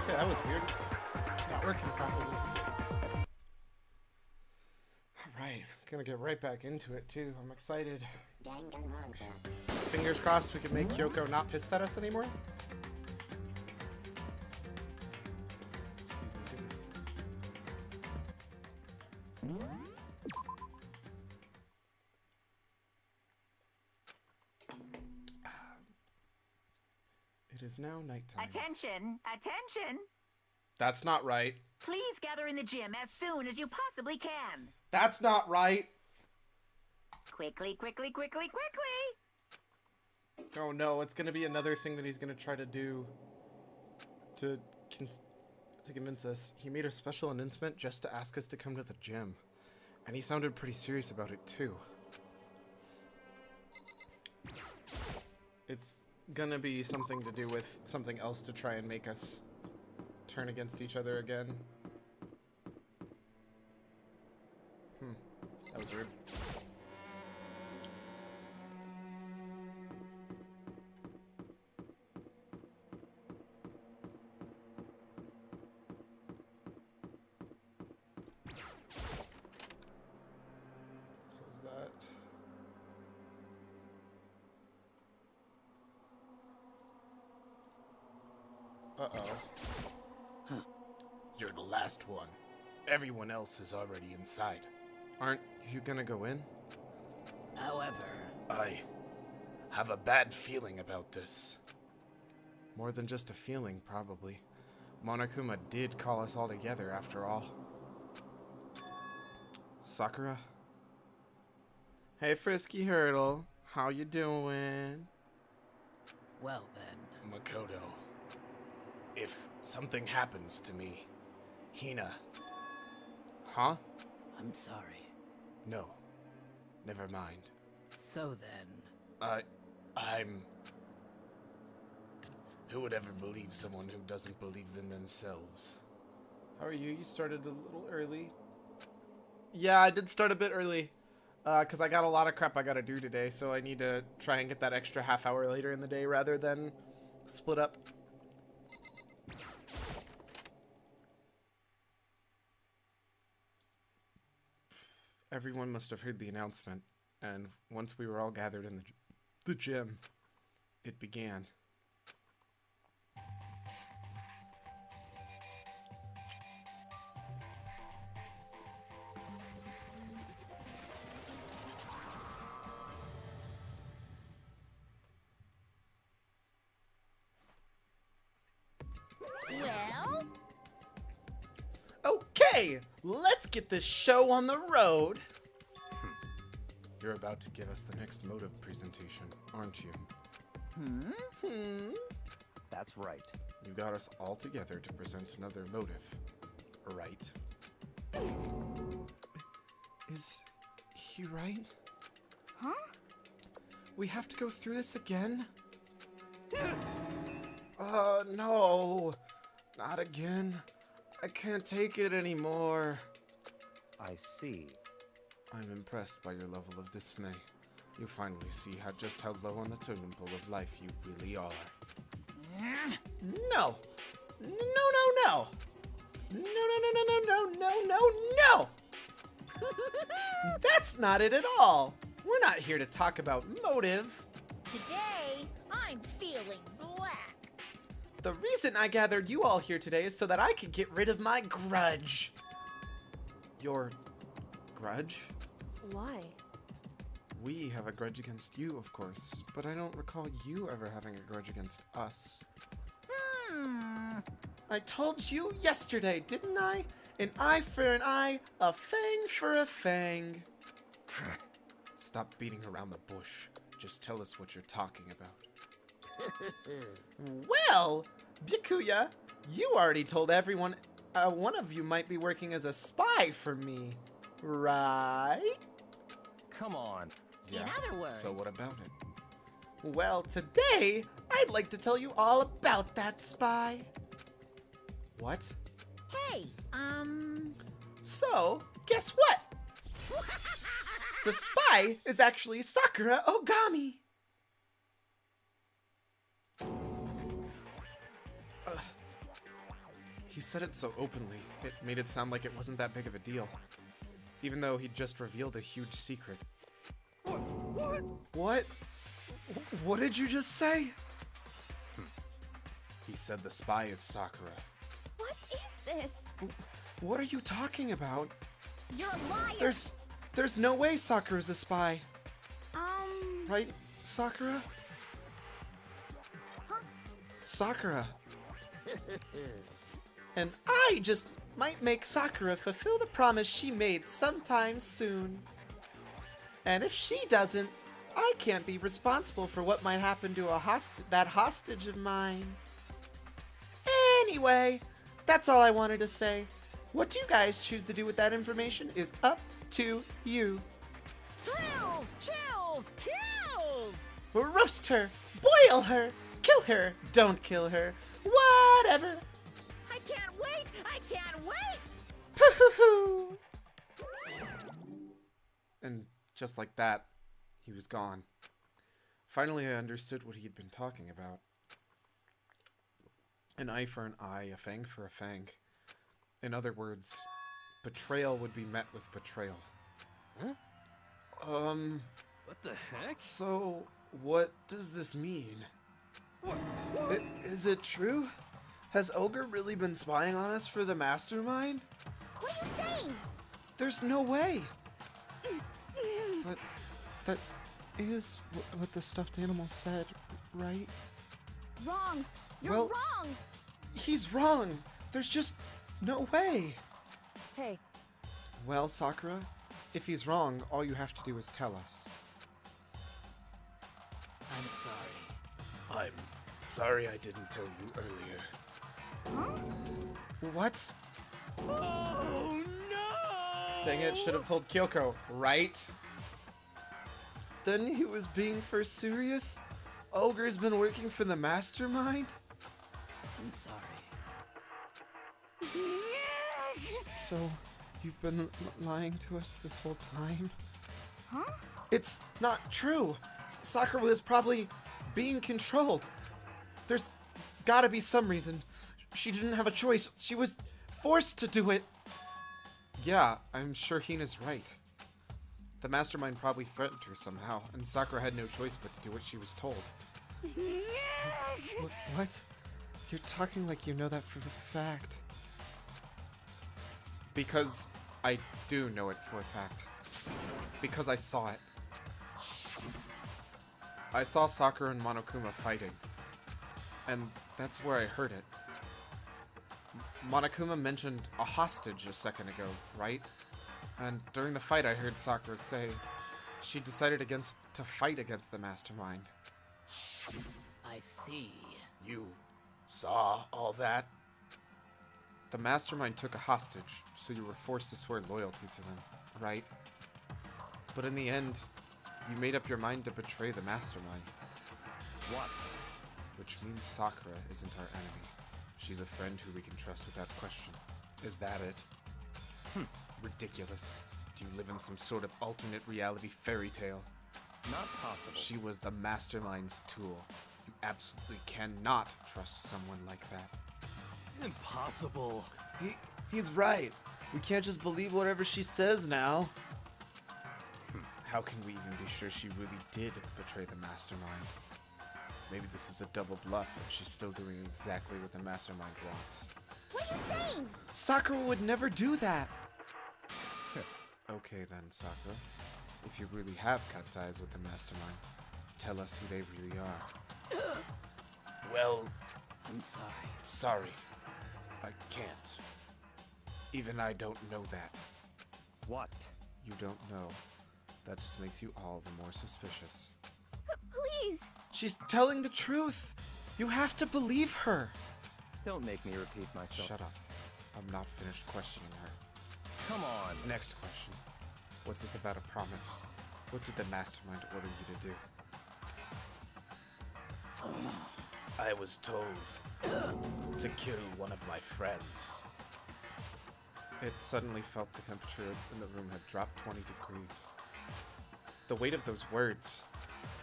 say, that was weird. Not working properly. Alright, gonna get right back into it too. I'm excited. Danganronpa. Fingers crossed we can make Kyoko not pissed at us anymore. It is now nighttime. Attention! Attention! That's not right. Please gather in the gym as soon as you possibly can. That's not right. Quickly, quickly, quickly, quickly! Oh no, it's gonna be another thing that he's gonna try to do to convince us. He made a special announcement just to ask us to come to the gym. And he sounded pretty serious about it too. It's gonna be something to do with something else to try and make us turn against each other again. That was weird. Close that. Uh-oh. Huh. You're the last one. Everyone else is already inside. Aren't you gonna go in? However, I have a bad feeling about this. More than just a feeling, probably. Monokuma did call us all together, after all. Sakura? Hey, Frisky Hurdle. How you doing? well then. Makoto. If something happens to me, Hina. Huh? I'm sorry. No. Never mind. So then. I'm... Who would ever believe someone who doesn't believe in themselves? How are you? You started a little early. Yeah, I did start a bit early. Because I got a lot of crap I gotta do today, so I need to try and get that extra half hour later in the day rather than split up. Everyone must have heard the announcement, and once we were all gathered in the gym, it began. Well, Okay, let's get this show on the road. You're about to give us the next motive presentation, aren't you? That's right. You got us all together to present another motive, right? Is he right? huh? We have to go through this again? No. Not again. I can't take it anymore. I see. I'm impressed by your level of dismay. You finally see just how low on the totem pole of life you really are. No! No, no, no! No, no, no, no, no, no, no, no, no! That's not it at all! We're not here to talk about motive. Today, I'm feeling black. The reason I gathered you all here today is so that I could get rid of my grudge. Your grudge? Why? We have a grudge against you, of course, but I don't recall you ever having a grudge against us. I told you yesterday, didn't I? An eye for an eye, a fang for a fang. Stop beating around the bush. Just tell us what you're talking about. Well, Byakuya, you already told everyone one of you might be working as a spy for me, right? Come on. In other words, So what about it? Well, today, I'd like to tell you all about that spy. What? hey, So, guess what? The spy is actually Sakura Ogami. He said it so openly, it made it sound like it wasn't that big of a deal. Even though he'd just revealed a huge secret. What? What? What did you just say? He said the spy is Sakura. What is this? What are you talking about? You're a liar! There's no way Sakura's a spy. Right, Sakura? Huh? Sakura. And I just might make Sakura fulfill the promise she made sometime soon. And if she doesn't, I can't be responsible for what might happen to that hostage of mine. Anyway, that's all I wanted to say. What you guys choose to do with that information is up to you. Thrills! Chills! Kills! Roast her, boil her, kill her, don't kill her, whatever. I can't wait! I can't wait! Poo-hoo-hoo. And just like that, he was gone. Finally, I understood what he'd been talking about. An eye for an eye, a fang for a fang. In other words, betrayal would be met with betrayal. Huh? What the heck? So, what does this mean? Is it true? Has Ogre really been spying on us for the mastermind? What are you saying? There's no way! But that is what the stuffed animal said, right? Wrong! You're Well- wrong! He's wrong! There's just no way! Hey, Well, Sakura, if he's wrong, all you have to do is tell us. I'm sorry. I'm sorry I didn't tell you earlier. What? Oh no! Dang it, should have told Kyoko, right? Then he was being for serious? Ogre's been working for the mastermind? I'm sorry. So, you've been lying to us this whole time? Huh? It's not true! Sakura was probably being controlled. There's gotta be some reason. She didn't have a choice. She was forced to do it. Yeah, I'm sure Hina's right. The mastermind probably threatened her somehow, and Sakura had no choice but to do what she was told. What? You're talking like you know that for a fact. Because I do know it for a fact. Because I saw it. I saw Sakura and Monokuma fighting. And that's where I heard it. Monokuma mentioned a hostage a second ago, right? And during the fight I heard Sakura say she decided to fight against the mastermind. I see. You saw all that? The mastermind took a hostage, so you were forced to swear loyalty to them, right? But in the end, you made up your mind to betray the mastermind. What? Which means Sakura isn't our enemy. She's a friend who we can trust without question. Is that it? Ridiculous. Do you live in some sort of alternate reality fairy tale? Not possible. She was the mastermind's tool. You absolutely cannot trust someone like that. Impossible. He's right. We can't just believe whatever she says now. How can we even be sure she really did betray the mastermind? Maybe this is a double bluff and she's still doing exactly what the mastermind wants. what are you saying? Sakura would never do that! Okay then, Sakura. If you really have cut ties with the mastermind, tell us who they really are. Well, I'm sorry. sorry. I can't. Even I don't know that. What? You don't know. That just makes you all the more suspicious. Please! She's telling the truth! You have to believe her! Don't make me repeat myself. Shut up. I'm not finished questioning her. Come on. Next question. What's this about a promise? What did the mastermind order you to do? I was told to kill one of my friends. It suddenly felt the temperature in the room had dropped 20 degrees. The weight of those words.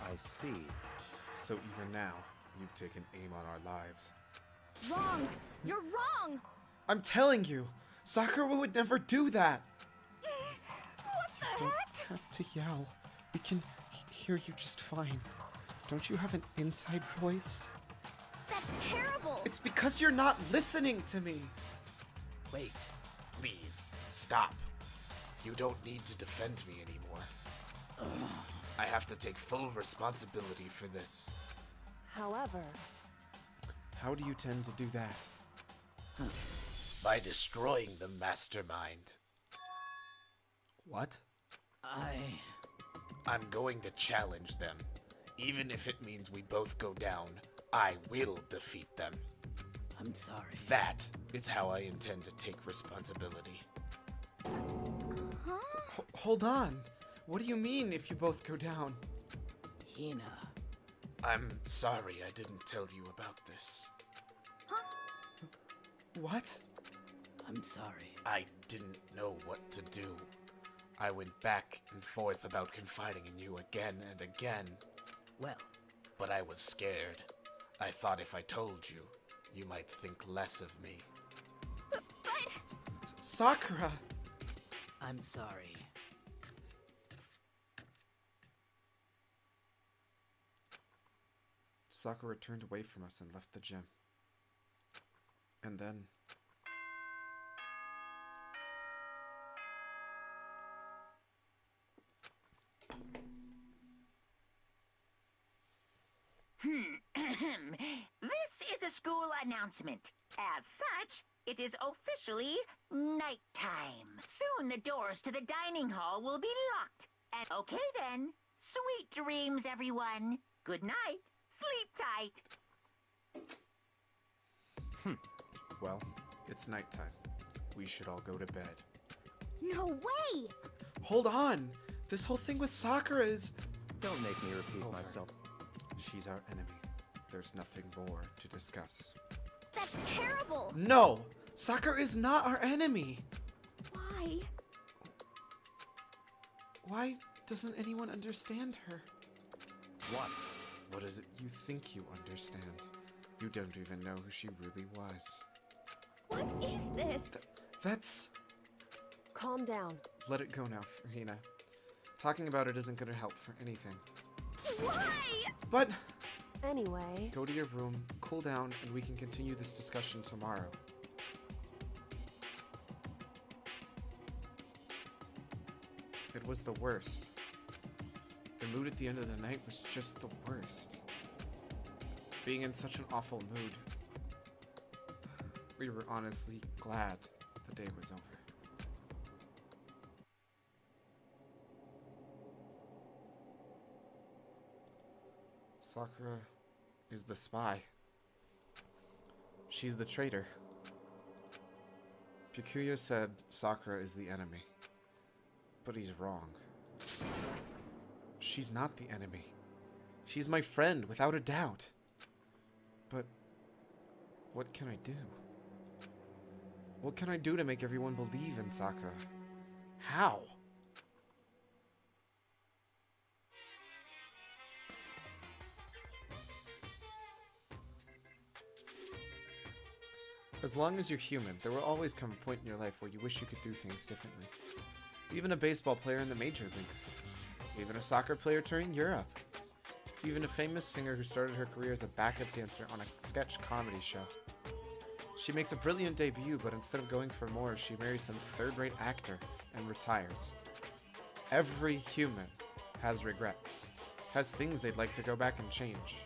I see. So even now, you've taken aim on our lives. Wrong! You're wrong! I'm telling you, Sakura would never do that. What the Don't heck? have to yell. We can hear you just fine. Don't you have an inside voice? That's terrible. It's because you're not listening to me. Wait. Please, stop. You don't need to defend me anymore. I have to take full responsibility for this. However, How do you tend to do that? By destroying the mastermind. What? I'm going to challenge them. Even if it means we both go down, I will defeat them. I'm sorry. That is how I intend to take responsibility. Hold on. What do you mean if you both go down? Hina. I'm sorry I didn't tell you about this. What? I'm sorry. I didn't know what to do. I went back and forth about confiding in you again and again, Well, but I was scared. I thought if I told you, you might think less of me. but Sakura! I'm sorry. Sakura turned away from us and left the gym. And then... This is a school announcement. As such, it is officially nighttime. Soon the doors to the dining hall will be locked. And okay then, sweet dreams, everyone. Good night. Sleep tight. Well, it's nighttime. We should all go to bed. no way. Hold on! This whole thing with Sakura is... Don't make me repeat Over. myself. She's our enemy. There's nothing more to discuss. That's terrible. No! Sakura is not our enemy! Why? Why doesn't anyone understand her? What? What is it you think you understand? You don't even know who she really was. What is this? That's... Calm down. Let it go now, Hina. Talking about it isn't gonna help for anything. Why? But... Anyway, Go to your room, cool down, and we can continue this discussion tomorrow. It was the worst. The mood at the end of the night was just the worst. Being in such an awful mood. We were honestly glad the day was over. Sakura is the spy. She's the traitor. Pikuya said Sakura is the enemy. But he's wrong. She's not the enemy. She's my friend, without a doubt. But what can I do? What can I do to make everyone believe in Sakura? How? As long as you're human, there will always come a point in your life where you wish you could do things differently. Even a baseball player in the major leagues. Even a soccer player touring Europe. Even a famous singer who started her career as a backup dancer on a sketch comedy show. She makes a brilliant debut, but instead of going for more, she marries some third-rate actor and retires. Every human has regrets. Has things they'd like to go back and change.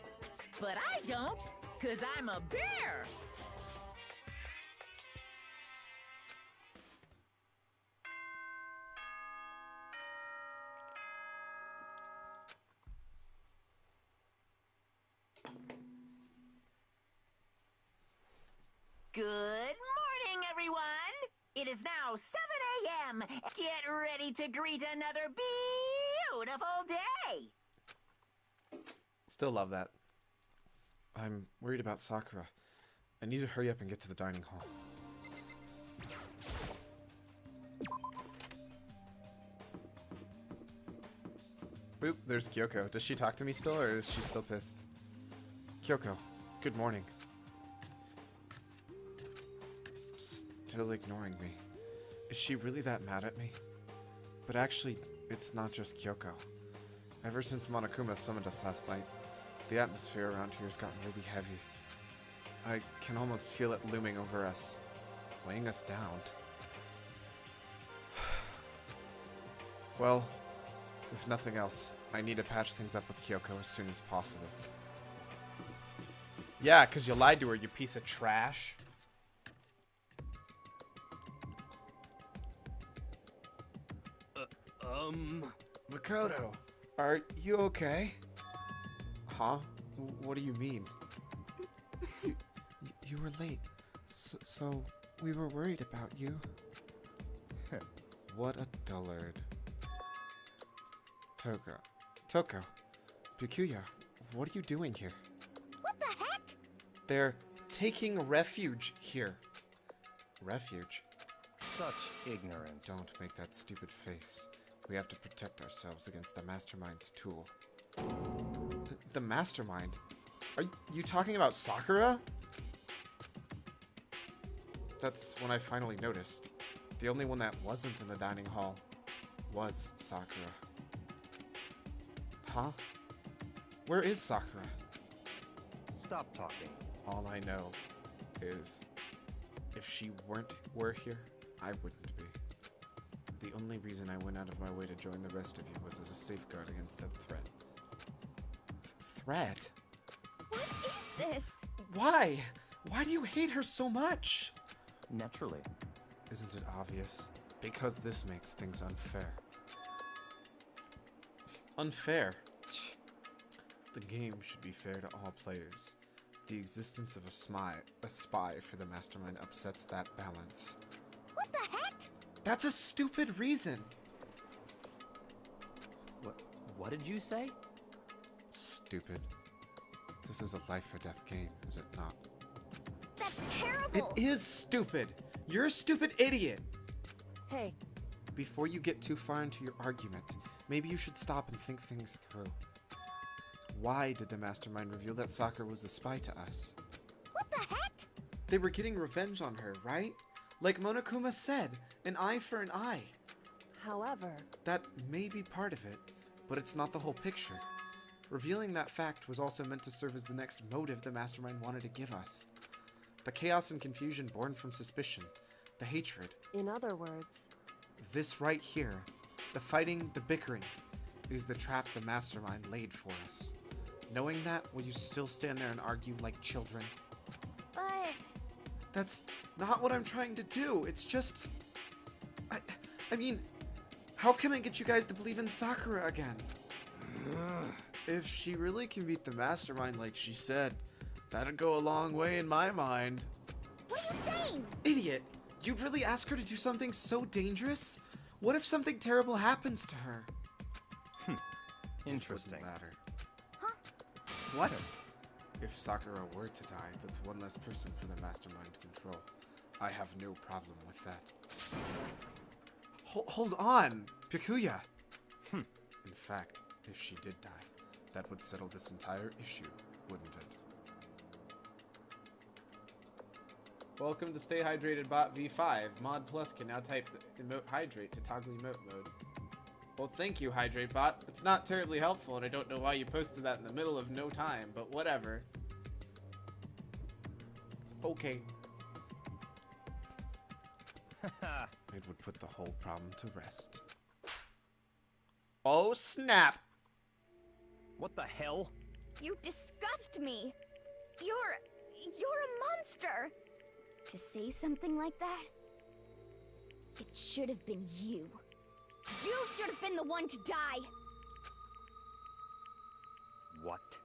But I don't, 'cause I'm a bear! Good morning, everyone. It is now 7 a.m. Get ready to greet another beautiful day. Still love that. I'm worried about Sakura. I need to hurry up and get to the dining hall. Oop, there's Kyoko. Does she talk to me still, or is she still pissed? Kyoko, good morning. Psst, still ignoring me. Is she really that mad at me? But actually, it's not just Kyoko. Ever since Monokuma summoned us last night, the atmosphere around here has gotten really heavy. I can almost feel it looming over us, weighing us down. Well, if nothing else, I need to patch things up with Kyoko as soon as possible. Yeah, because you lied to her, you piece of trash. Makoto, are you okay? Huh? What do you mean? You were late, so we were worried about you. What a dullard. Toko, Byakuya, what are you doing here? What the heck? They're taking refuge here. Refuge? Such ignorance. Don't make that stupid face. We have to protect ourselves against the Mastermind's tool. The Mastermind? Are you talking about Sakura? That's when I finally noticed. The only one that wasn't in the dining hall was Sakura. Huh? Where is Sakura? Stop talking. All I know is if she were here, I wouldn't be. The only reason I went out of my way to join the rest of you was as a safeguard against that threat. Threat? What is this? Why? Why do you hate her so much? Naturally. Isn't it obvious? Because this makes things unfair. Unfair? The game should be fair to all players. The existence of a spy for the Mastermind upsets that balance. What the heck? That's a stupid reason. What did you say? Stupid. This is a life or death game, is it not? That's terrible. It is stupid. You're a stupid idiot. Hey, Before you get too far into your argument, maybe you should stop and think things through. Why did the Mastermind reveal that Sakura was the spy to us? what the heck? They were getting revenge on her, right? Like Monokuma said, an eye for an eye. However, That may be part of it, but it's not the whole picture. Revealing that fact was also meant to serve as the next motive the Mastermind wanted to give us. The chaos and confusion born from suspicion, the hatred, in other words, this right here, the fighting, the bickering, is the trap the Mastermind laid for us. Knowing that, will you still stand there and argue like children? but That's not what I'm trying to do. It's just... I mean, how can I get you guys to believe in Sakura again? If she really can beat the Mastermind like she said, that'd go a long way in my mind. what are you saying? Idiot! You'd really ask her to do something so dangerous? What if something terrible happens to her? Interesting. It wouldn't matter. Huh? What? If Sakura were to die, that's one less person for the Mastermind to control. I have no problem with that. Hold on, Byakuya. In fact, if she did die, that would settle this entire issue, wouldn't it? Welcome to Stay Hydrated Bot V5. Mod Plus can now type the emote hydrate to toggle emote mode. Well, thank you, Hydrate Bot. It's not terribly helpful, and I don't know why you posted that in the middle of no time, but whatever. Okay. It would put the whole problem to rest. Oh, snap! What the hell? You disgust me. You're a monster. To say something like that, it should have been you. You should have been the one to die. What?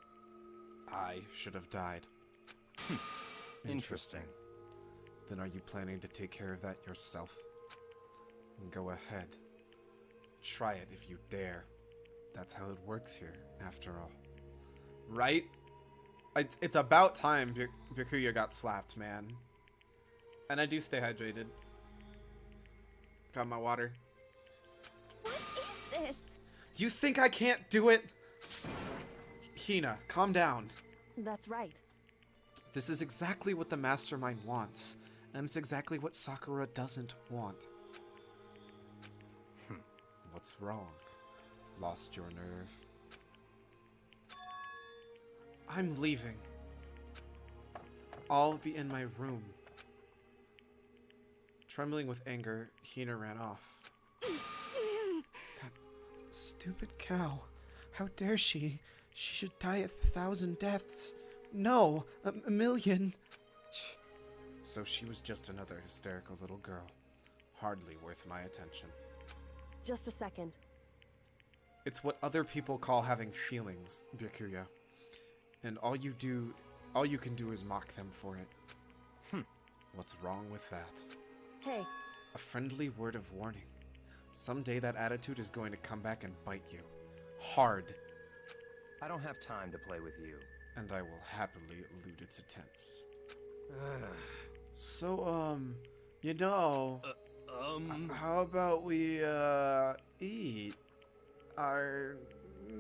I should have died. Interesting. Then are you planning to take care of that yourself? Go ahead. Try it if you dare. That's how it works here, after all. Right? It's about time Byakuya got slapped, man. And I do stay hydrated. Found my water. What is this? You think I can't do it? Hina, calm down. That's right. This is exactly what the Mastermind wants. And it's exactly what Sakura doesn't want. What's wrong? Lost your nerve? I'm leaving. I'll be in my room. Trembling with anger, Hina ran off. That stupid cow. How dare she? She should die 1,000 deaths. No, a million. So she was just another hysterical little girl. Hardly worth my attention. Just a second. It's what other people call having feelings, Byakuya. And all you can do is mock them for it. What's wrong with that? Hey. A friendly word of warning. Someday that attitude is going to come back and bite you. Hard. I don't have time to play with you. And I will happily elude its attempts. So, you know, how about we, eat?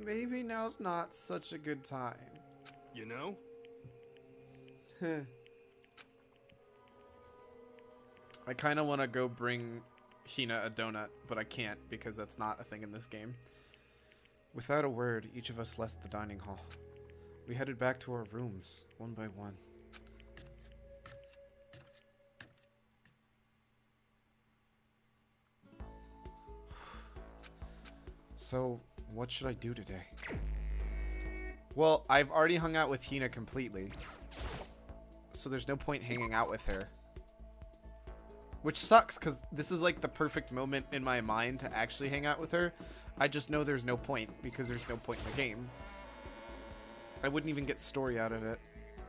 Maybe now's not such a good time. You know? I kind of want to go bring Hina a donut, but I can't because that's not a thing in this game. Without a word, each of us left the dining hall. We headed back to our rooms, one by one. So, what should I do today? Well, I've already hung out with Hina completely. So there's no point hanging out with her. Which sucks, because this is like the perfect moment in my mind to actually hang out with her. I just know there's no point, because there's no point in the game. I wouldn't even get story out of it,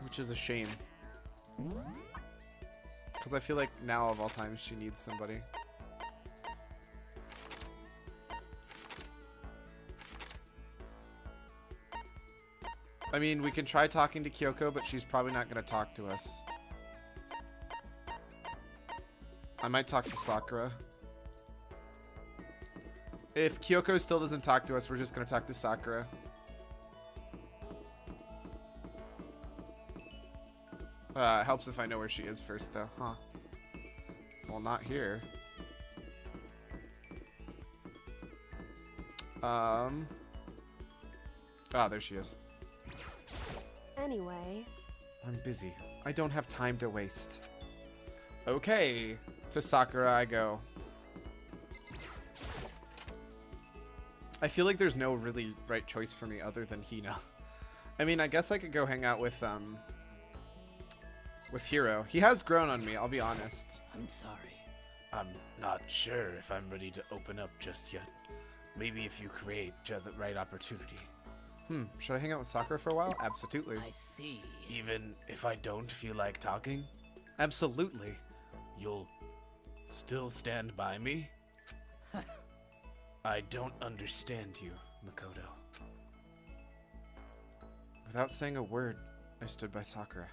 which is a shame. Because I feel like now of all times she needs somebody. I mean, we can try talking to Kyoko, but she's probably not going to talk to us. I might talk to Sakura. If Kyoko still doesn't talk to us, we're just going to talk to Sakura. It helps if I know where she is first, though, huh? Well, not here. Ah, there she is. Anyway. I'm busy. I don't have time to waste. Okay. To Sakura I go. I feel like there's no really right choice for me other than Hina. I mean, I guess I could go hang out with Hiro. He has grown on me, I'll be honest. I'm sorry. I'm not sure if I'm ready to open up just yet. Maybe if you create the right opportunity. Should I hang out with Sakura for a while? Absolutely. I see. Even if I don't feel like talking, Absolutely. you'll still stand by me? I don't understand you, Makoto. Without saying a word, I stood by Sakura.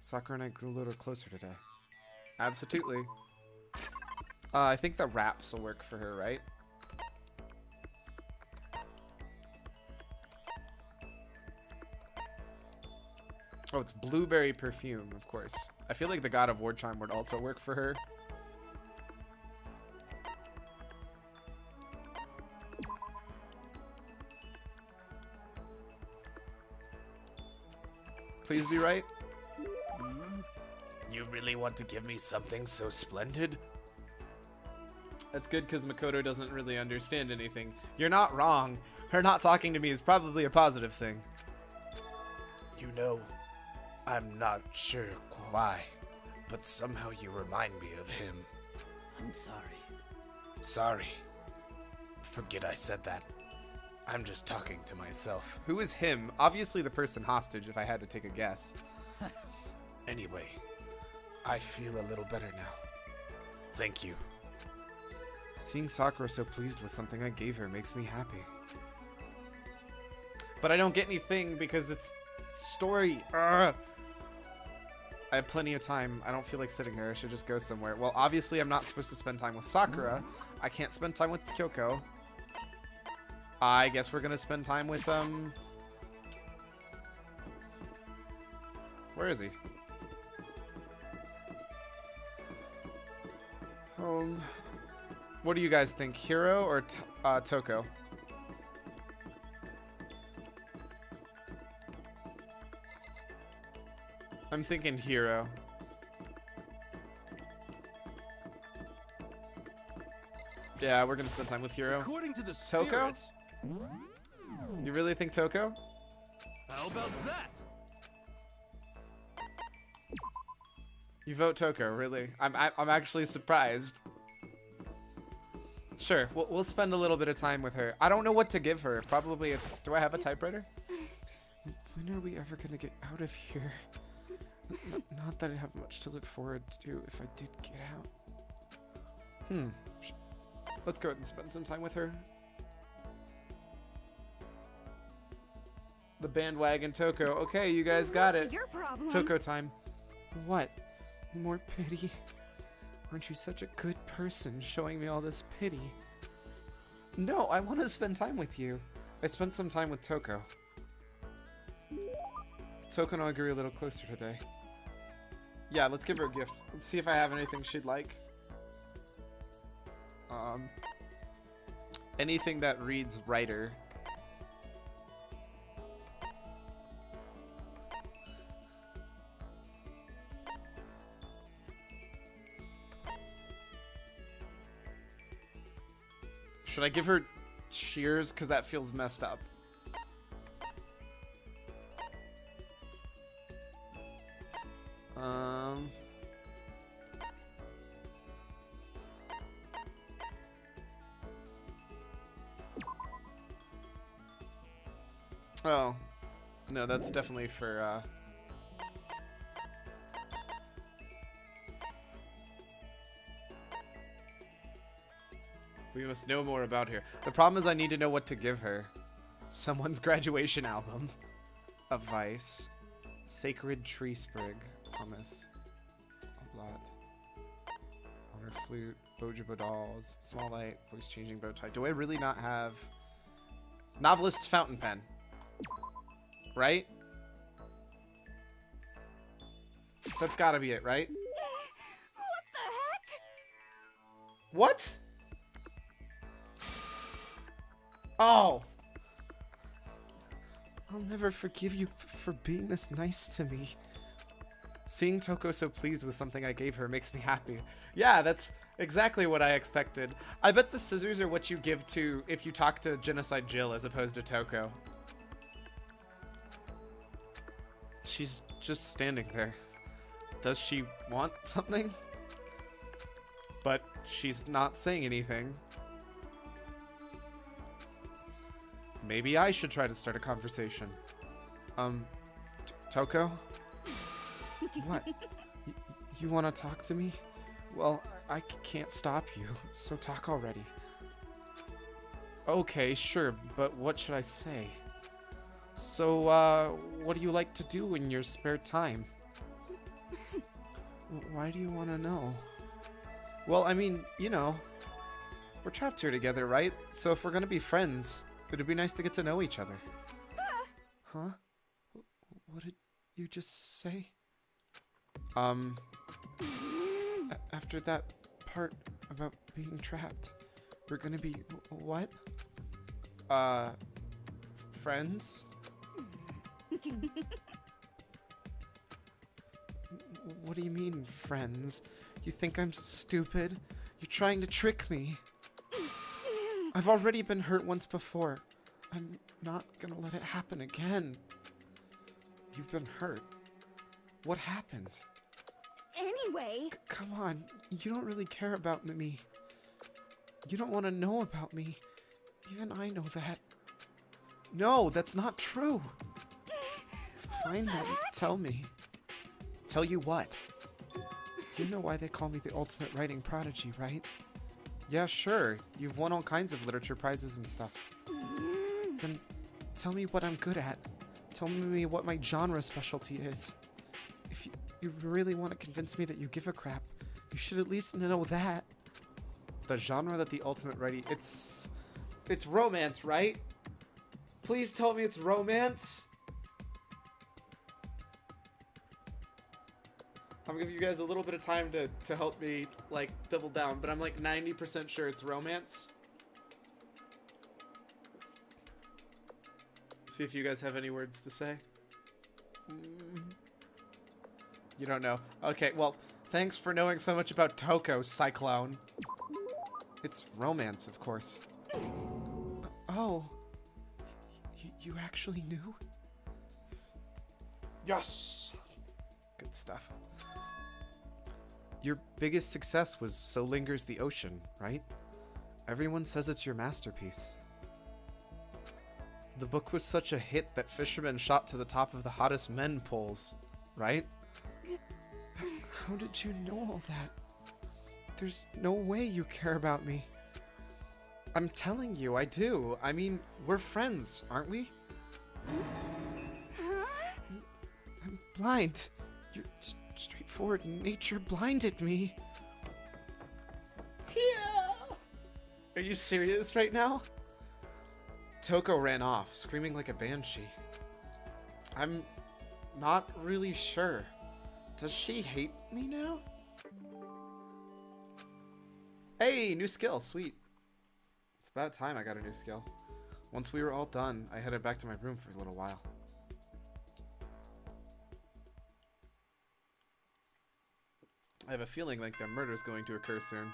Sakura and I grew a little closer today. Absolutely. I think the wraps will work for her, right? Oh, it's blueberry perfume, of course. I feel like the God of War charm would also work for her. Please be right. You really want to give me something so splendid? That's good because Makoto doesn't really understand anything. You're not wrong. Her not talking to me is probably a positive thing. You know, I'm not sure why, but somehow you remind me of him. I'm sorry. Sorry. Forget I said that. I'm just talking to myself. Who is him? Obviously the person hostage, if I had to take a guess. Anyway, I feel a little better now. Thank you. Seeing Sakura so pleased with something I gave her makes me happy. But I don't get anything because it's story. Ugh. I have plenty of time. I don't feel like sitting here. I should just go somewhere. Well, obviously I'm not supposed to spend time with Sakura. I can't spend time with Kyoko. I guess we're gonna spend time with, Where is he? What do you guys think? Hiro or Toko? I'm thinking Hiro. Yeah, we're gonna spend time with Hiro. According to the Toko? spirits, You really think Toko? how about that? You vote Toko, really? I'm actually surprised. Sure, we'll spend a little bit of time with her. I don't know what to give her. Probably do I have a typewriter? When are we ever gonna get out of here? Not that I have much to look forward to if I did get out. Let's go ahead and spend some time with her. The bandwagon Toko. Okay, you guys got What's it. your problem? Toko time. What? More pity? Aren't you such a good person showing me all this pity? No, I want to spend time with you. I spent some time with Toko. Toko and I grew a little closer today. Yeah, let's give her a gift. Let's see if I have anything she'd like. Anything that reads writer. Should I give her shears? Because that feels messed up. Oh. No, that's definitely for, We must know more about her. The problem is I need to know what to give her. Someone's graduation album. A Vice. Sacred Tree Sprig. Hummus. Oblot. Honor Flute. Bojobo Dolls. Small Light. Voice Changing Bow Tie. Do I really not have... Novelist's Fountain Pen. Right? That's gotta be it, right? What the heck? What? Oh! I'll never forgive you for being this nice to me. Seeing Toko so pleased with something I gave her makes me happy. Yeah, that's exactly what I expected. I bet the scissors are what you give to if you talk to Genocide Jill as opposed to Toko. She's just standing there. Does she want something? But she's not saying anything. Maybe I should try to start a conversation. Toko? What? You want to talk to me? Well, I can't stop you, so talk already. Okay, sure, but what should I say? So, what do you like to do in your spare time? Why do you want to know? Well, I mean, you know, we're trapped here together, right? So if we're gonna be friends, it'd be nice to get to know each other. Huh? What did you just say? After that part about being trapped, we're gonna be what? Friends? What do you mean, friends? You think I'm stupid? You're trying to trick me. I've already been hurt once before. I'm not gonna let it happen again. You've been hurt. What happened? Anyway... Come on, you don't really care about me. You don't want to know about me. Even I know that. No, that's not true. Fine then, tell me. Tell you what? You know why they call me the ultimate writing prodigy, right? Yeah, sure. You've won all kinds of literature prizes and stuff. Then tell me what I'm good at. Tell me what my genre specialty is. If you really want to convince me that you give a crap, you should at least know that. The genre that the ultimate writing... It's romance, right? Please tell me it's romance. I'm gonna give you guys a little bit of time to help me, like, double down, but I'm like 90% sure it's romance. See if you guys have any words to say. You don't know. Okay, well, thanks for knowing so much about Toko, Cyclone. It's romance, of course. Oh. You actually knew? Yes! Good stuff. Your biggest success was So Lingers the Ocean, right? Everyone says it's your masterpiece. The book was such a hit that fishermen shot to the top of the hottest men polls, right? How did you know all that? There's no way you care about me. I'm telling you, I do. I mean, we're friends, aren't we? I'm blind. Your straightforward nature blinded me. Yeah. Are you serious right now? Toko ran off, screaming like a banshee. I'm not really sure. Does she hate me now? Hey, new skill, sweet. It's about time I got a new skill. Once we were all done, I headed back to my room for a little while. I have a feeling like the murder's going to occur soon.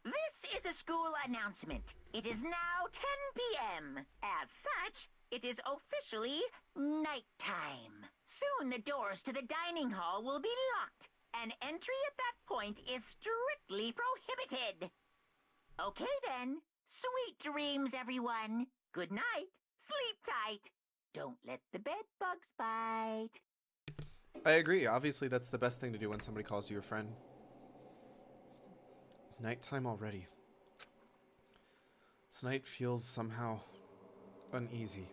This is a school announcement. It is now 10 p.m. As such, it is officially nighttime. Soon the doors to the dining hall will be locked, and entry at that point is strictly prohibited. Okay then. Sweet dreams, everyone. Good night. Sleep tight. Don't let the bed bugs bite. I agree. Obviously, that's the best thing to do when somebody calls you a friend. Nighttime already. This night feels somehow uneasy.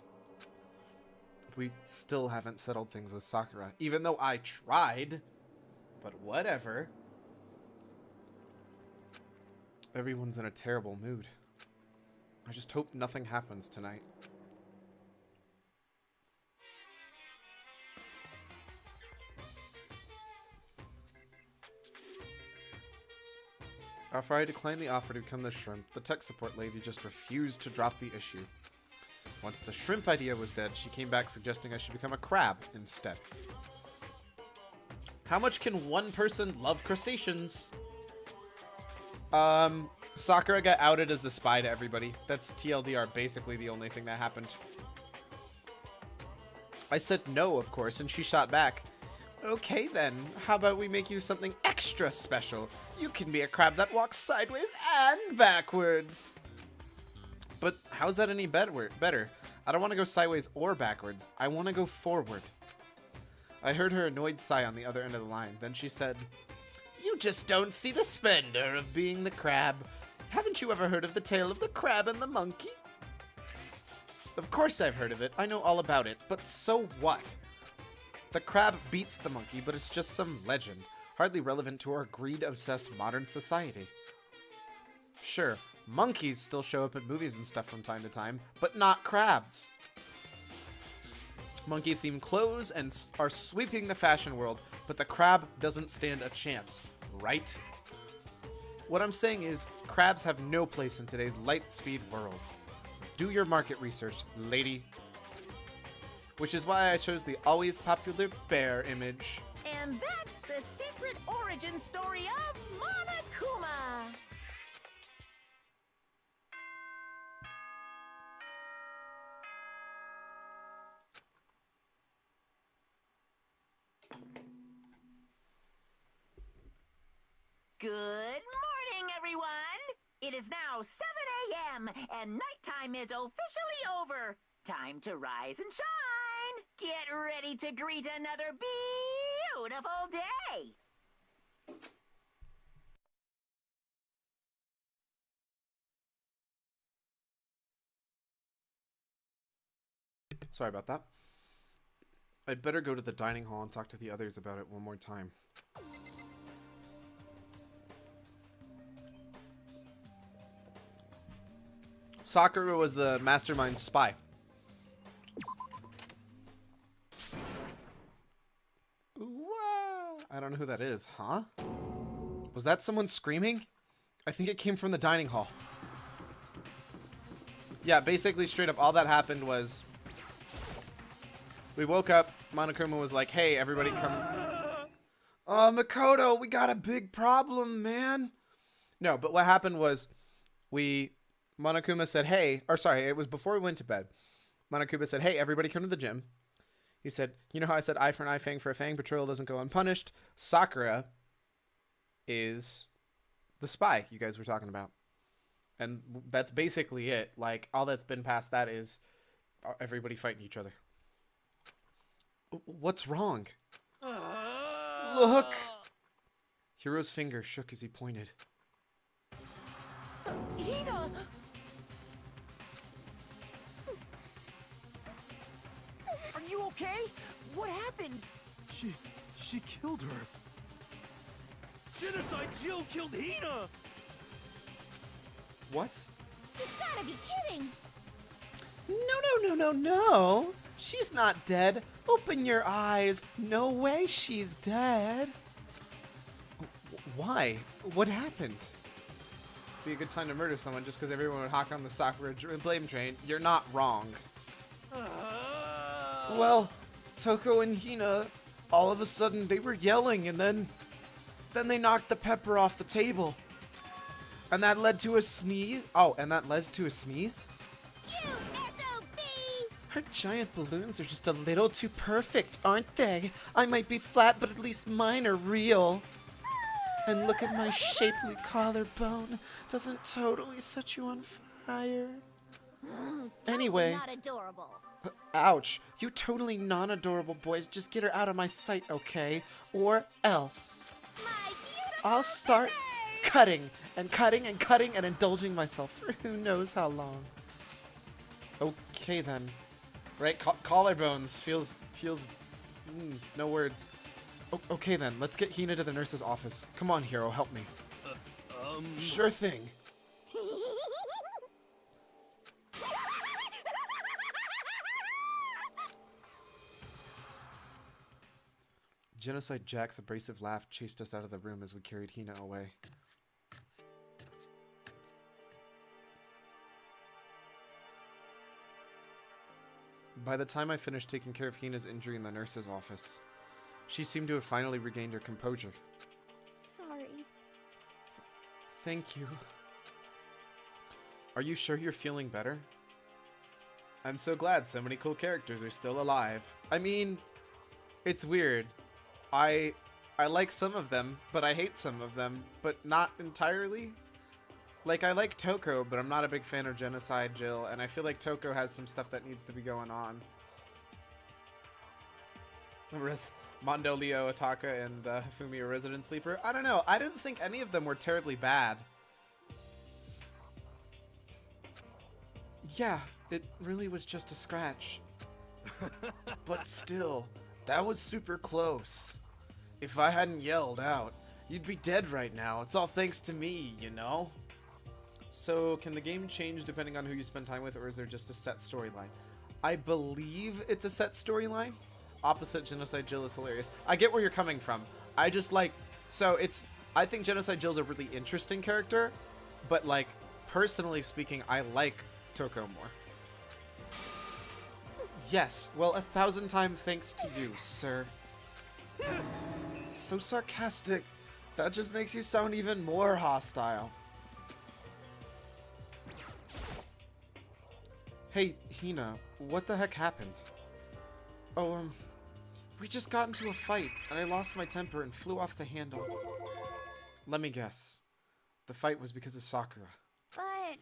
We still haven't settled things with Sakura, even though I tried. But whatever. Everyone's in a terrible mood. I just hope nothing happens tonight. After I declined the offer to become the shrimp, the tech support lady just refused to drop the issue. Once the shrimp idea was dead, she came back suggesting I should become a crab instead. How much can one person love crustaceans? Sakura got outed as the spy to everybody. That's TLDR, basically the only thing that happened. I said no, of course, and she shot back. Okay then, how about we make you something extra special? You can be a crab that walks sideways and backwards. But how's that any better? I don't want to go sideways or backwards. I want to go forward. I heard her annoyed sigh on the other end of the line. Then she said, "You just don't see the splendor of being the crab. Haven't you ever heard of the tale of the crab and the monkey?" Of course I've heard of it. I know all about it. But so what? The crab beats the monkey, but it's just some legend, hardly relevant to our greed-obsessed modern society. Sure, monkeys still show up at movies and stuff from time to time, but not crabs. Monkey-themed clothes are sweeping the fashion world, but the crab doesn't stand a chance, right? What I'm saying is, crabs have no place in today's light-speed world. Do your market research, lady. Which is why I chose the always popular bear image. And that's the secret origin story of Monokuma. Good morning, everyone. It is now 7 a.m. and nighttime is officially over. Time to rise and shine. Get ready to greet another beautiful day. Sorry about that. I'd better go to the dining hall and talk to the others about it one more time. Sakura was the mastermind spy. Wow. I don't know who that is, huh? Was that someone screaming? I think it came from the dining hall. Yeah, basically straight up all that happened was we woke up, Monokuma was like, hey, everybody come. Makoto, we got a big problem, man. No, but what happened was Monokuma said, hey, or sorry, it was before we went to bed. Monokuma said, hey, everybody come to the gym. He said, you know how I said eye for an eye, fang for a fang, betrayal doesn't go unpunished? Sakura is the spy you guys were talking about. And that's basically it. Like, all that's been past that is everybody fighting each other. What's wrong? Look! Hiro's finger shook as he pointed. Hina! Are you okay? What happened? She killed her. Genocide Jill killed Hina! What? You gotta be kidding! No. She's not dead. Open your eyes. No way she's dead. Why? What happened? Be a good time to murder someone just because everyone would hop on the Sakura blame train. You're not wrong. Well, Toko and Hina, all of a sudden they were yelling and then they knocked the pepper off the table. And that led to a sneeze. Oh, and that led to a sneeze? You SOB! Her giant balloons are just a little too perfect, aren't they? I might be flat, but at least mine are real. And look at my shapely collarbone. Doesn't totally set you on fire. Anyway. Not adorable. Ouch. You totally non-adorable boys. Just get her out of my sight, okay? Or else. My beautiful I'll start cutting and cutting and cutting and indulging myself for who knows how long. Okay then. Right, collarbones feels no words. Okay then, let's get Hina to the nurse's office. Come on, Hiro, help me. Sure thing. Genocide Jack's abrasive laugh chased us out of the room as we carried Hina away. By the time I finished taking care of Hina's injury in the nurse's office, she seemed to have finally regained her composure. Sorry. Thank you. Are you sure you're feeling better? I'm so glad so many cool characters are still alive. I mean, it's weird. I like some of them, but I hate some of them, but not entirely. Like, I like Toko, but I'm not a big fan of Genocide Jill, and I feel like Toko has some stuff that needs to be going on. Mondo, Leo, Ataka, and Hifumi are Resident Sleeper. I don't know. I didn't think any of them were terribly bad. Yeah, it really was just a scratch. But still, that was super close. If I hadn't yelled out, you'd be dead right now. It's all thanks to me, you know? So, can the game change depending on who you spend time with, or is there just a set storyline? I believe it's a set storyline. Opposite Genocide Jill is hilarious. I get where you're coming from. I just like... So, I think Genocide Jill's a really interesting character, but, like, personally speaking, I like Toko more. Yes, well, 1,000 times thanks to you, sir. So sarcastic. That just makes you sound even more hostile. Hey, Hina, what the heck happened? Oh, we just got into a fight, and I lost my temper and flew off the handle. Let me guess. The fight was because of Sakura. But...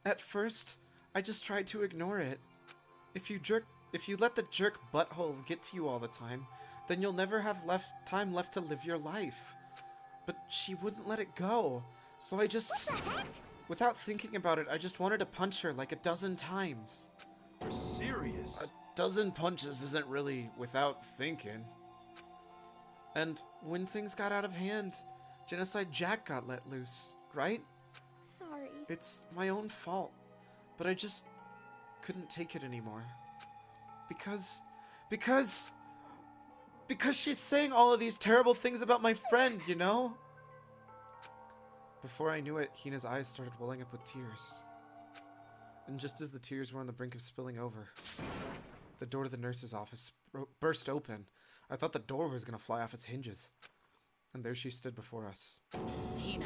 At first, I just tried to ignore it. If you let the jerk buttholes get to you all the time, then you'll never have time left to live your life. But she wouldn't let it go, so I just... What the heck? Without thinking about it, I just wanted to punch her like a dozen times. You're serious? A dozen punches isn't really without thinking. And when things got out of hand, Genocide Jack got let loose, right? Sorry. It's my own fault. but I just couldn't take it anymore. Because she's saying all of these terrible things about my friend, you know? Before I knew it, Hina's eyes started welling up with tears. And just as the tears were on the brink of spilling over, the door to the nurse's office burst open. I thought the door was gonna fly off its hinges. And there she stood before us. Hina.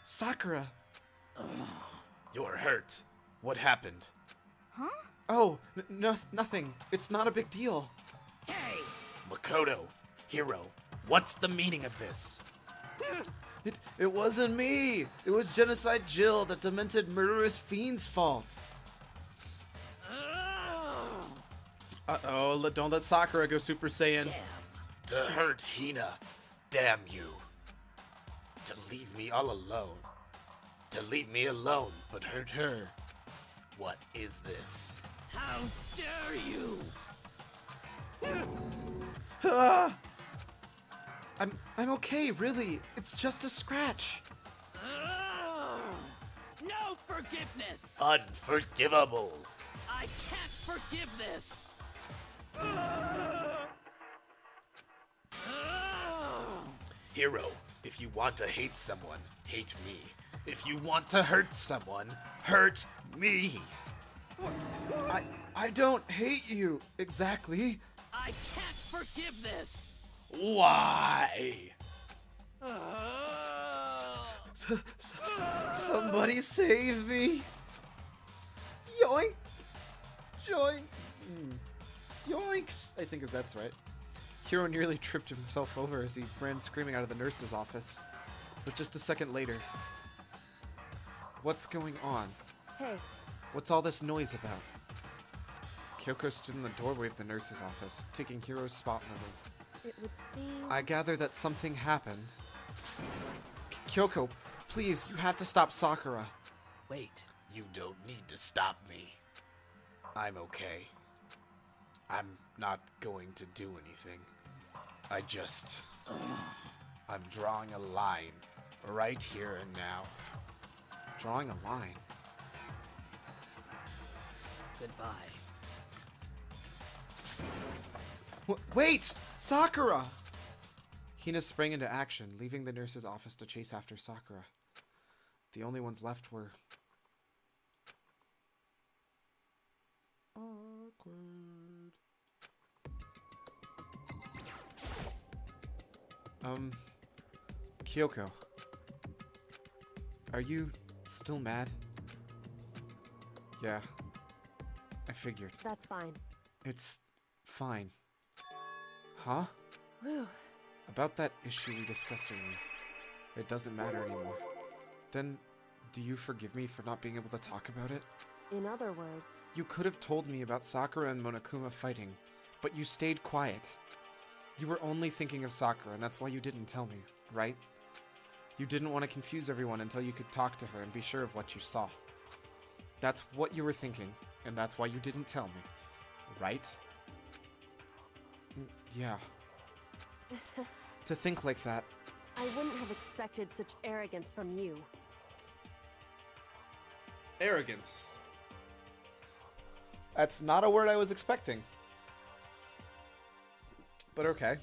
Sakura! You're hurt. What happened? Huh? Oh, nothing. It's not a big deal. Hey! Makoto, Hiro, what's the meaning of this? It wasn't me. It was Genocide Jill, that demented murderous fiend's fault. Uh-oh, don't let Sakura go Super Saiyan. Damn. To hurt Hina. Damn you. To leave me all alone. To leave me alone, but hurt her. What is this? How dare you! Ah! I'm okay, really. It's just a scratch. No forgiveness! Unforgivable. I can't forgive this! Hiro, if you want to hate someone, hate me. If you want to hurt someone, hurt me. I don't hate you, exactly. I can't forgive this! Why? Somebody save me. Yoink. Yoink. Yoinks. I think that's right. Hiro nearly tripped himself over as he ran screaming out of the nurse's office. But just a second later... What's going on? Hey, What's all this noise about? Kyoko stood in the doorway of the nurse's office, taking Hiro's spot in the room. it would seem... I gather that something happened. Kyoko, please, you have to stop Sakura. Wait. You don't need to stop me. I'm okay. I'm not going to do anything. I'm drawing a line right here and now. Drawing a line. Goodbye. Wait! Sakura! Hina sprang into action, leaving the nurse's office to chase after Sakura. The only ones left were... Awkward. Kyoko. Are you still mad? Yeah. I figured. That's fine. It's fine. Huh? Whew. About that issue we discussed earlier. It doesn't matter anymore. Then, do you forgive me for not being able to talk about it? In other words, You could have told me about Sakura and Monokuma fighting, but you stayed quiet. You were only thinking of Sakura, and that's why you didn't tell me, right? You didn't want to confuse everyone until you could talk to her and be sure of what you saw. That's what you were thinking, and that's why you didn't tell me, right? Yeah. To think like that. I wouldn't have expected such arrogance from you. Arrogance. That's not a word I was expecting. But okay.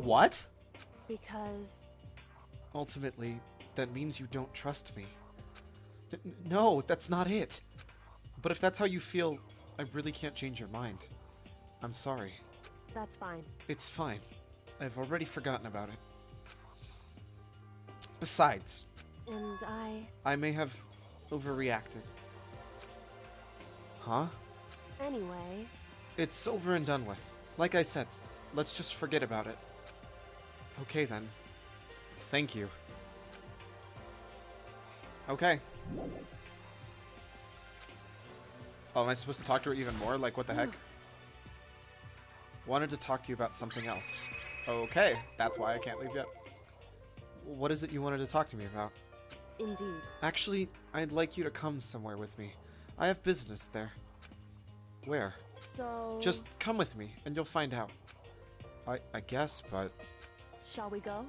What? Because Ultimately, that means you don't trust me. No, that's not it. But if that's how you feel, I really can't change your mind. I'm sorry. that's fine. It's fine. I've already forgotten about it. Besides, And I may have overreacted. Huh? anyway, It's over and done with. Like I said, let's just forget about it. Okay then. Thank you. Okay. Oh, am I supposed to talk to her even more? Like, what the heck? Wanted to talk to you about something else. Okay, that's why I can't leave yet. What is it you wanted to talk to me about? indeed. Actually, I'd like you to come somewhere with me. I have business there. Where? So, Just come with me, and you'll find out. I guess, but... shall we go?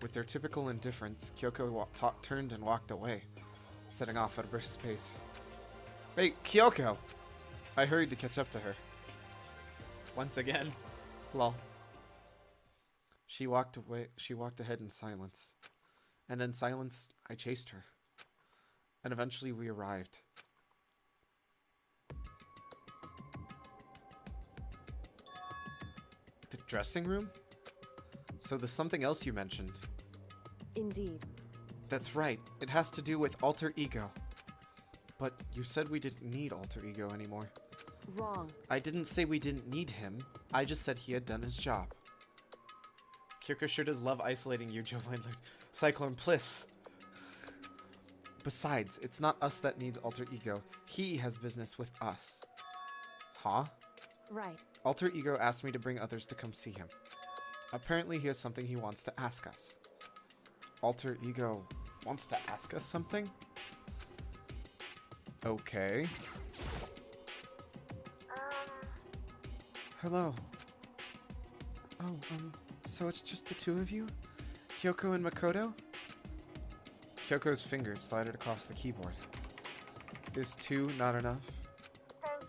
With their typical indifference, Kyoko turned and walked away, setting off at a brisk pace. Hey, Kyoko! I hurried to catch up to her. Once again. Lol. She walked away. She walked ahead in silence. And in silence, I chased her. And eventually we arrived. The dressing room? So there's something else you mentioned. Indeed. That's right. It has to do with alter ego. But you said we didn't need alter ego anymore. Wrong. I didn't say we didn't need him. I just said he had done his job. Kyoko sure does love isolating you, Jovine. Cyclone Pliss. Besides, it's not us that needs alter ego. He has business with us. Huh? Right. Alter ego asked me to bring others to come see him. Apparently he has something he wants to ask us. Alter ego wants to ask us something? Okay. Hello. Oh, so it's just the two of you? Kyoko and Makoto? Kyoko's fingers slided across the keyboard. Is two not enough? Thank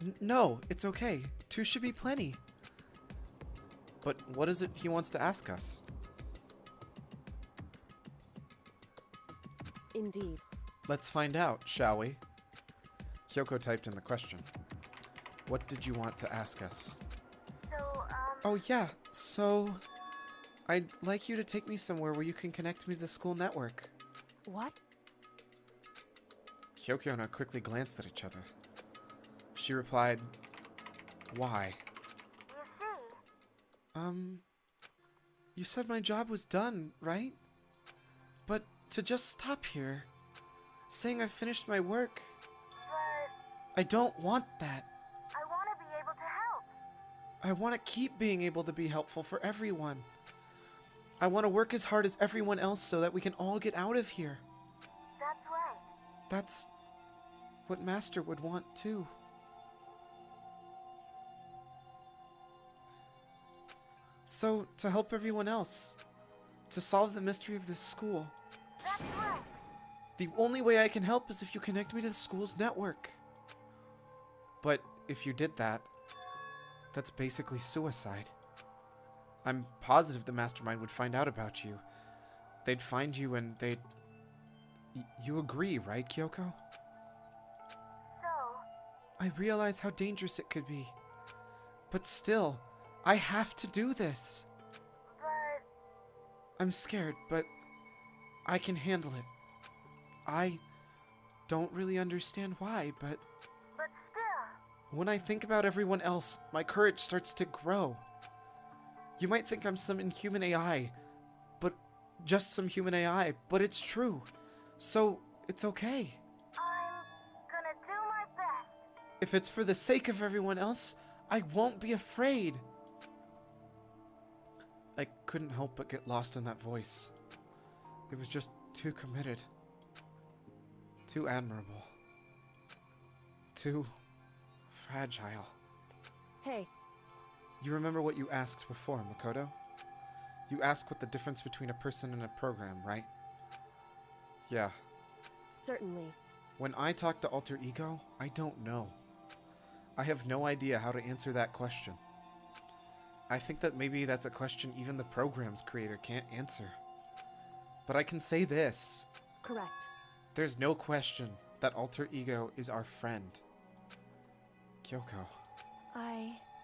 you. No, it's okay. Two should be plenty. But what is it he wants to ask us? Indeed. Let's find out, shall we? Kyoko typed in the question. What did you want to ask us? Oh yeah, so... I'd like you to take me somewhere where you can connect me to the school network. What? Kyoko and I quickly glanced at each other. She replied, why? You said my job was done, right? But to just stop here, saying I've finished my work... I don't want that. I want to be able to help. I want to keep being able to be helpful for everyone. I want to work as hard as everyone else so that we can all get out of here. That's right. That's what Master would want too. So, to help everyone else, to solve the mystery of this school. That's right. The only way I can help is if you connect me to the school's network. But if you did that, that's basically suicide. I'm positive the mastermind would find out about you. They'd find you and they'd... You agree, right, Kyoko? So? I realize how dangerous it could be. But still, I have to do this. But... I'm scared, but I can handle it. I don't really understand why, but... But still... When I think about everyone else, my courage starts to grow. You might think I'm some inhuman AI, but just some human AI, but it's true. So, it's okay. I'm gonna do my best. If it's for the sake of everyone else, I won't be afraid. I couldn't help but get lost in that voice. It was just too committed. Too admirable. Too fragile. Hey. You remember what you asked before, Makoto? You asked what the difference between a person and a program, right? Yeah. Certainly. When I talk to Alter Ego, I don't know. I have no idea how to answer that question. I think that maybe that's a question even the program's creator can't answer. But I can say this. Correct. There's no question that Alter Ego is our friend. Kyoko.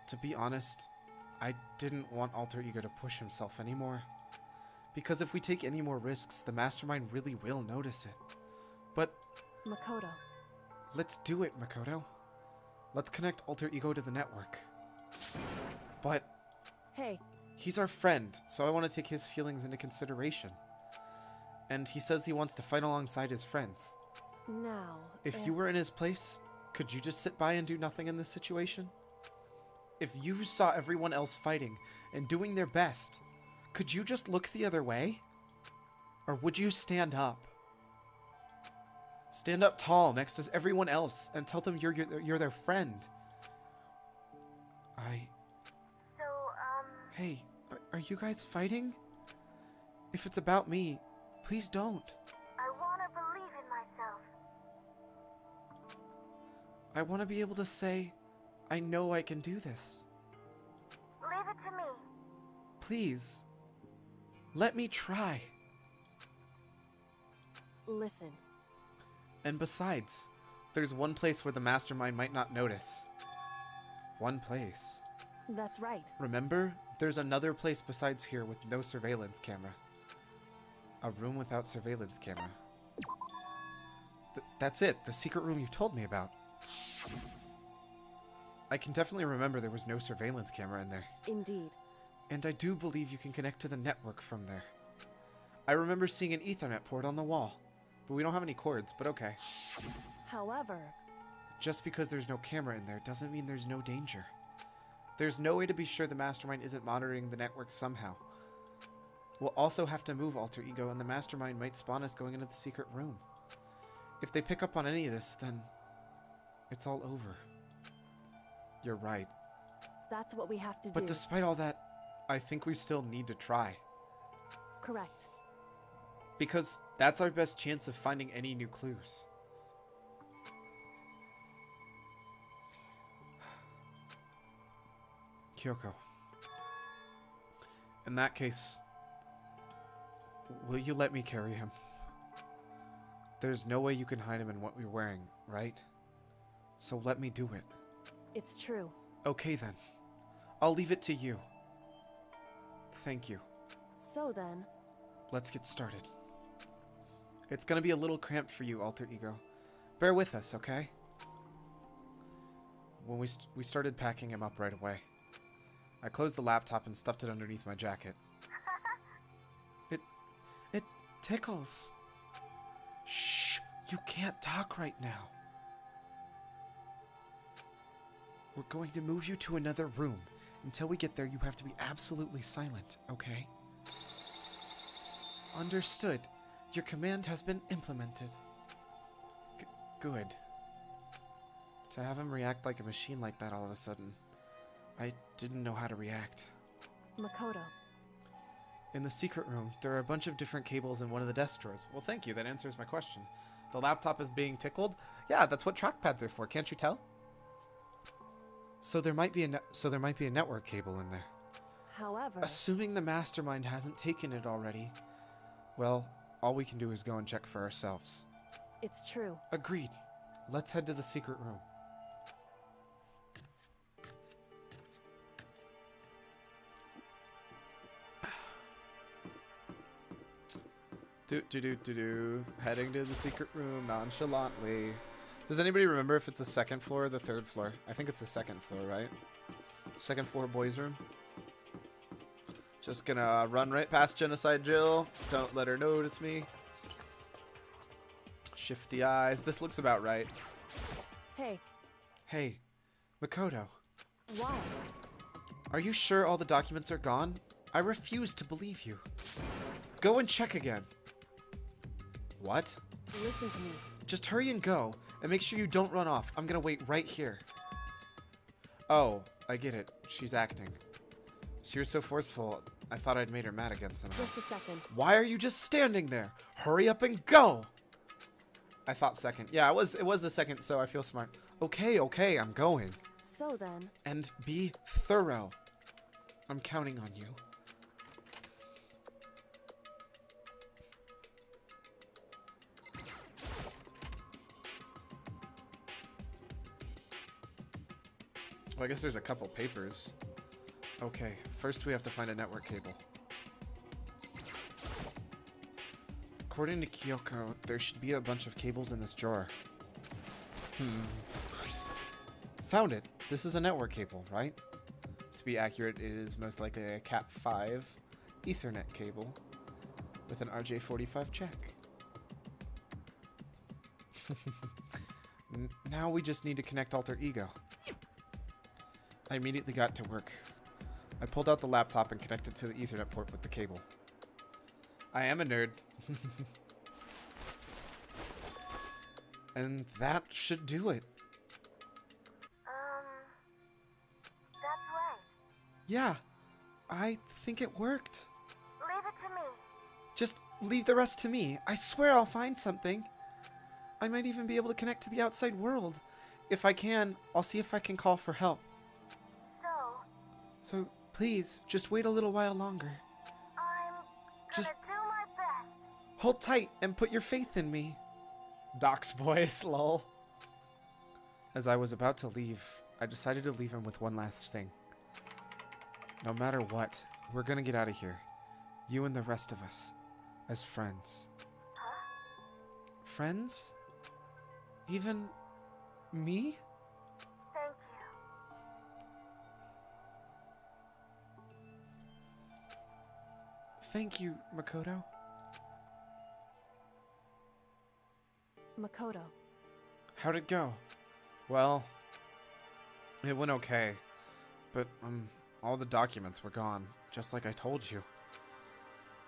To be honest, I didn't want Alter Ego to push himself anymore. Because if we take any more risks, the Mastermind really will notice it. But... Makoto. Let's do it, Makoto. Let's connect Alter Ego to the network. But... Hey. He's our friend, so I want to take his feelings into consideration. And he says he wants to fight alongside his friends. Now... If you were in his place, could you just sit by and do nothing in this situation? If you saw everyone else fighting and doing their best, could you just look the other way? Or would you stand up? Stand up tall next to everyone else and tell them you're their friend. So, Hey, are you guys fighting? If it's about me, please don't. I want to believe in myself. I want to be able to say, I know I can do this. Leave it to me. Please, let me try. Listen. And besides, there's one place where the mastermind might not notice. One place. That's right. Remember, there's another place besides here with no surveillance camera. A room without surveillance camera. That's it, the secret room you told me about. I can definitely remember there was no surveillance camera in there. Indeed. And I do believe you can connect to the network from there. I remember seeing an Ethernet port on the wall, but we don't have any cords, but okay. However, just because there's no camera in there doesn't mean there's no danger. There's no way to be sure the mastermind isn't monitoring the network somehow. We'll also have to move Alter Ego, and the mastermind might spawn us going into the secret room. If they pick up on any of this, then it's all over. You're right. that's what we have to do. But despite all that, I think we still need to try. Correct. Because that's our best chance of finding any new clues. Kyoko. In that case, will you let me carry him? There's no way you can hide him in what you're wearing, right? So let me do it. It's true. Okay then. I'll leave it to you. Thank you. So then... let's get started. It's gonna be a little cramped for you, Alter Ego. Bear with us, okay? When we started packing him up right away. I closed the laptop and stuffed it underneath my jacket. It tickles. Shh! You can't talk right now. We're going to move you to another room. Until we get there, you have to be absolutely silent, okay? Understood. Your command has been implemented. Good. To have him react like a machine like that all of a sudden, I didn't know how to react. Makoto. In the secret room, there are a bunch of different cables in one of the desk drawers. Well, thank you. That answers my question. The laptop is being tickled? Yeah, that's what trackpads are for. Can't you tell? So there might be a network cable in there. However... assuming the mastermind hasn't taken it already, well, all we can do is go and check for ourselves. It's true. Agreed. Let's head to the secret room. Heading to the secret room nonchalantly. Does anybody remember if it's the second floor or the third floor? I think it's the second floor, right? Second floor boys' room. Just gonna run right past Genocide Jill. Don't let her notice me. Shifty eyes. This looks about right. Hey. Hey, Makoto. Why? Are you sure all the documents are gone? I refuse to believe you. Go and check again. What? Listen to me. Just hurry and go, and make sure you don't run off. I'm gonna wait right here. Oh, I get it. She's acting. She was so forceful, I thought I'd made her mad again somehow. Just a second. Why are you just standing there? Hurry up and go! I thought second. Yeah, it was the second, so I feel smart. Okay, I'm going. So then... and be thorough. I'm counting on you. Well, I guess there's a couple papers. Okay, first we have to find a network cable. According to Kyoko, there should be a bunch of cables in this drawer. Found it. This is a network cable, right? To be accurate, it is most likely a Cat5 Ethernet cable with an RJ45 check. Now we just need to connect Alter Ego. I immediately got to work. I pulled out the laptop and connected to the Ethernet port with the cable. I am a nerd. And that should do it. That's right. Yeah, I think it worked. Leave it to me. Just leave the rest to me. I swear I'll find something. I might even be able to connect to the outside world. If I can, I'll see if I can call for help. So, please, just wait a little while longer. Just do my best. hold tight and put your faith in me. Doc's voice, lol. As I was about to leave, I decided to leave him with one last thing. No matter what, we're gonna get out of here. You and the rest of us. As friends. Friends? Even me? Thank you. Thank you, Makoto. Makoto. How'd it go? Well, it went okay. But, all the documents were gone, just like I told you.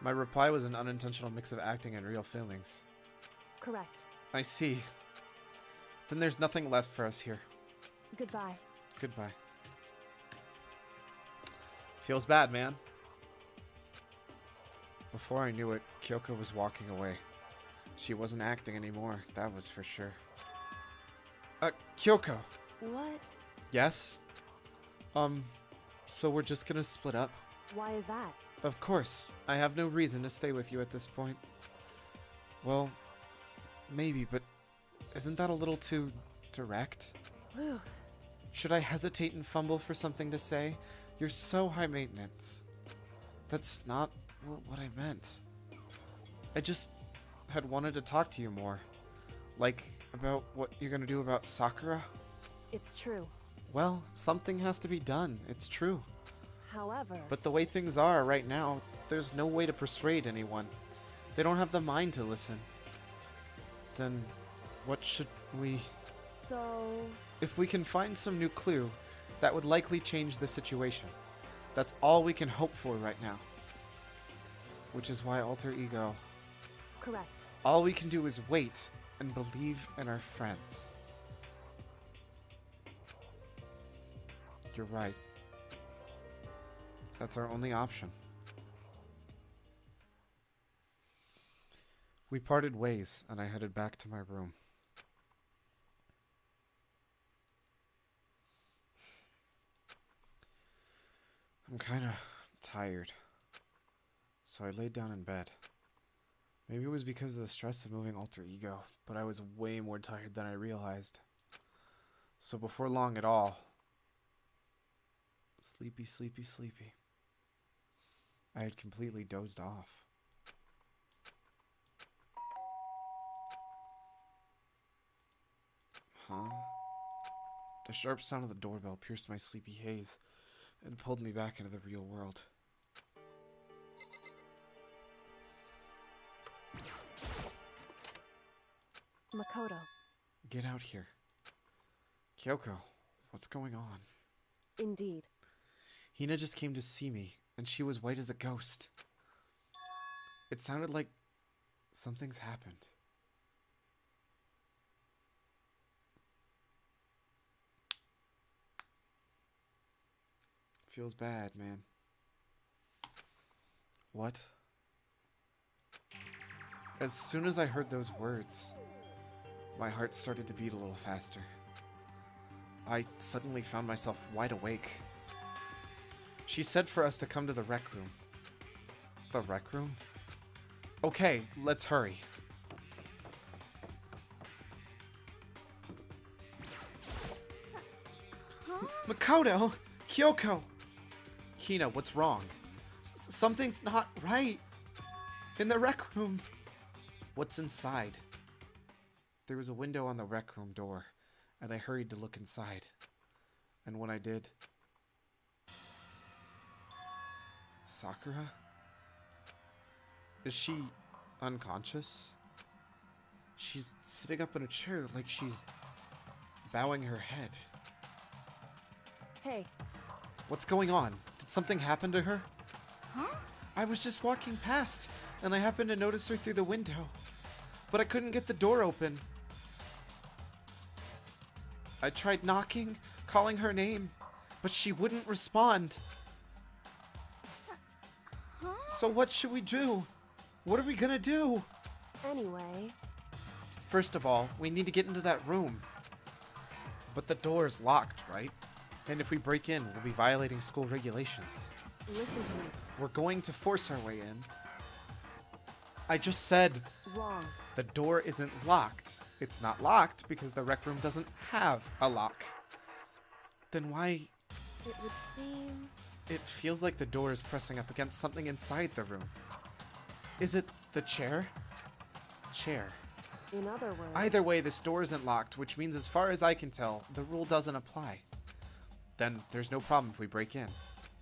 My reply was an unintentional mix of acting and real feelings. Correct. I see. Then there's nothing left for us here. Goodbye. Goodbye. Feels bad, man. Before I knew it, Kyoko was walking away. She wasn't acting anymore, that was for sure. Kyoko! What? Yes? So we're just gonna split up? Why is that? Of course. I have no reason to stay with you at this point. Well, maybe, but isn't that a little too direct? Whew. Should I hesitate and fumble for something to say? You're so high maintenance. That's not what I meant. I just had wanted to talk to you more. Like, about what you're gonna do about Sakura? It's true. Well, something has to be done. It's true. However... But the way things are right now, there's no way to persuade anyone. They don't have the mind to listen. Then, what should we... So... If we can find some new clue, that would likely change the situation. That's all we can hope for right now. Which is why Alter Ego... Correct. All we can do is wait and believe in our friends. You're right. That's our only option. We parted ways, and I headed back to my room. I'm kinda tired, so I laid down in bed. Maybe it was because of the stress of moving Alter Ego, but I was way more tired than I realized. So before long at all, sleepy, sleepy, sleepy. I had completely dozed off. Huh? The sharp sound of the doorbell pierced my sleepy haze and pulled me back into the real world. Makoto. Get out here. Kyoko, what's going on? Indeed. Hina just came to see me, and she was white as a ghost. It sounded like something's happened. Feels bad, man. What? As soon as I heard those words, my heart started to beat a little faster. I suddenly found myself wide awake. She said for us to come to the rec room. The rec room? Okay, let's hurry. Makoto! Kyoko! Hina, what's wrong? Something's not right. In the rec room. What's inside? There was a window on the rec room door, and I hurried to look inside. And when I did... Sakura? Is she unconscious? She's sitting up in a chair like she's bowing her head. Hey. What's going on? Did something happen to her? Huh? I was just walking past, and I happened to notice her through the window. But I couldn't get the door open. I tried knocking, calling her name, but she wouldn't respond. Huh? So what should we do? What are we gonna do? Anyway, First of all, we need to get into that room. But the door is locked, right? And if we break in, we'll be violating school regulations. listen to me. We're going to force our way in. I just said Wrong. the door isn't locked. It's not locked because the rec room doesn't have a lock. Then why? It would seem... It feels like the door is pressing up against something inside the room. Is it the chair? Chair. In other words... Either way, this door isn't locked, which means as far as I can tell, the rule doesn't apply. Then there's no problem if we break in.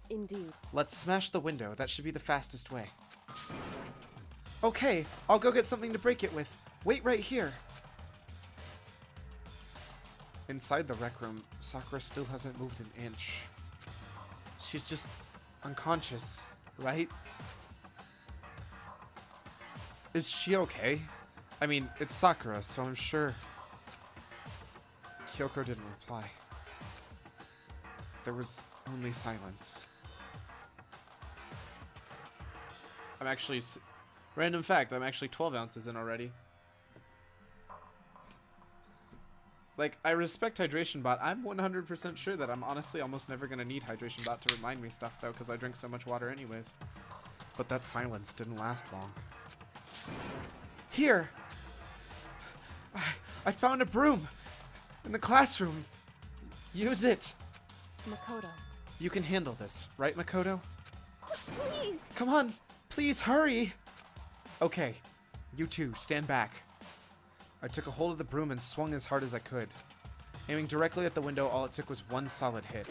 Indeed. Let's smash the window. That should be the fastest way. Okay, I'll go get something to break it with. Wait right here. Inside the rec room, Sakura still hasn't moved an inch. She's just unconscious, right? Is she okay? I mean, it's Sakura, so I'm sure. Kyoko didn't reply. There was only silence. I'm actually... Random fact, I'm actually 12 ounces in already. Like, I respect Hydration Bot. I'm 100% sure that I'm honestly almost never going to need Hydration Bot to remind me stuff, though, because I drink so much water anyways. But that silence didn't last long. Here! I found a broom! In the classroom! Use it! Makoto. You can handle this, right, Makoto? Please! Come on! Please, hurry! Okay, you two, stand back. I took a hold of the broom and swung as hard as I could. Aiming directly at the window, all it took was one solid hit.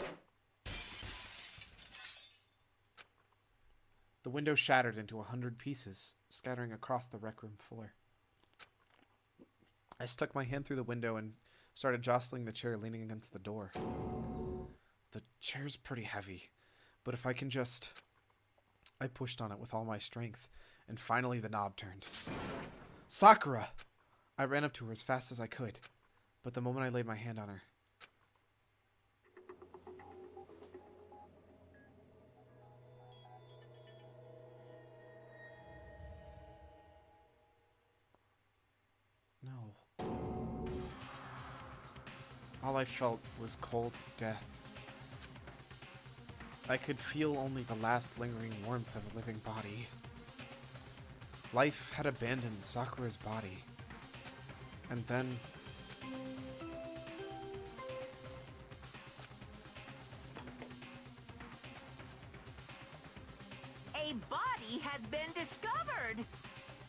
The window shattered into 100 pieces, scattering across the rec room floor. I stuck my hand through the window and started jostling the chair leaning against the door. The chair's pretty heavy, but if I can just... I pushed on it with all my strength, and finally the knob turned. Sakura! I ran up to her as fast as I could, but the moment I laid my hand on her... No. All I felt was cold death. I could feel only the last lingering warmth of a living body. Life had abandoned Sakura's body. And then... A body has been discovered!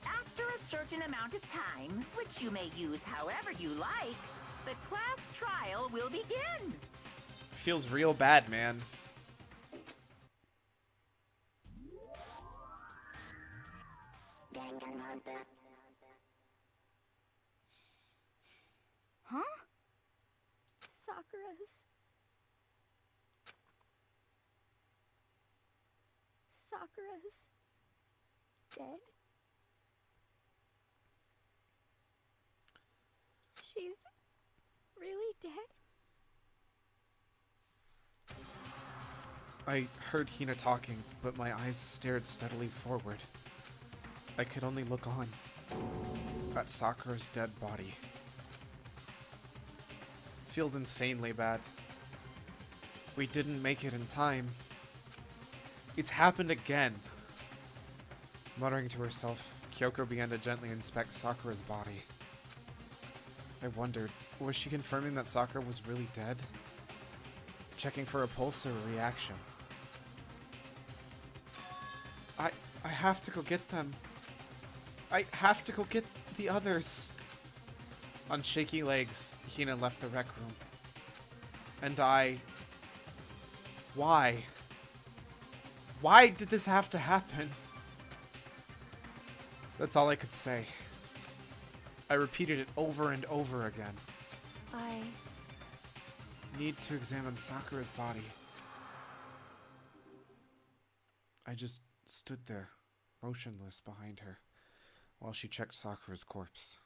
After a certain amount of time, which you may use however you like, the class trial will begin. Feels real bad, man. Danganronpa. Huh? Sakura's dead? She's really dead? I heard Hina talking, but my eyes stared steadily forward. I could only look on at Sakura's dead body. Feels insanely bad. We didn't make it in time. It's happened again. Muttering to herself, Kyoko began to gently inspect Sakura's body. I wondered, was she confirming that Sakura was really dead? Checking for a pulse or a reaction? I have to go get them. I have to go get the others. On shaky legs, Hina left the rec room. And why? Why did this have to happen? That's all I could say. I repeated it over and over again. I Need to examine Sakura's body. I just stood there, motionless behind her, while she checked Sakura's corpse.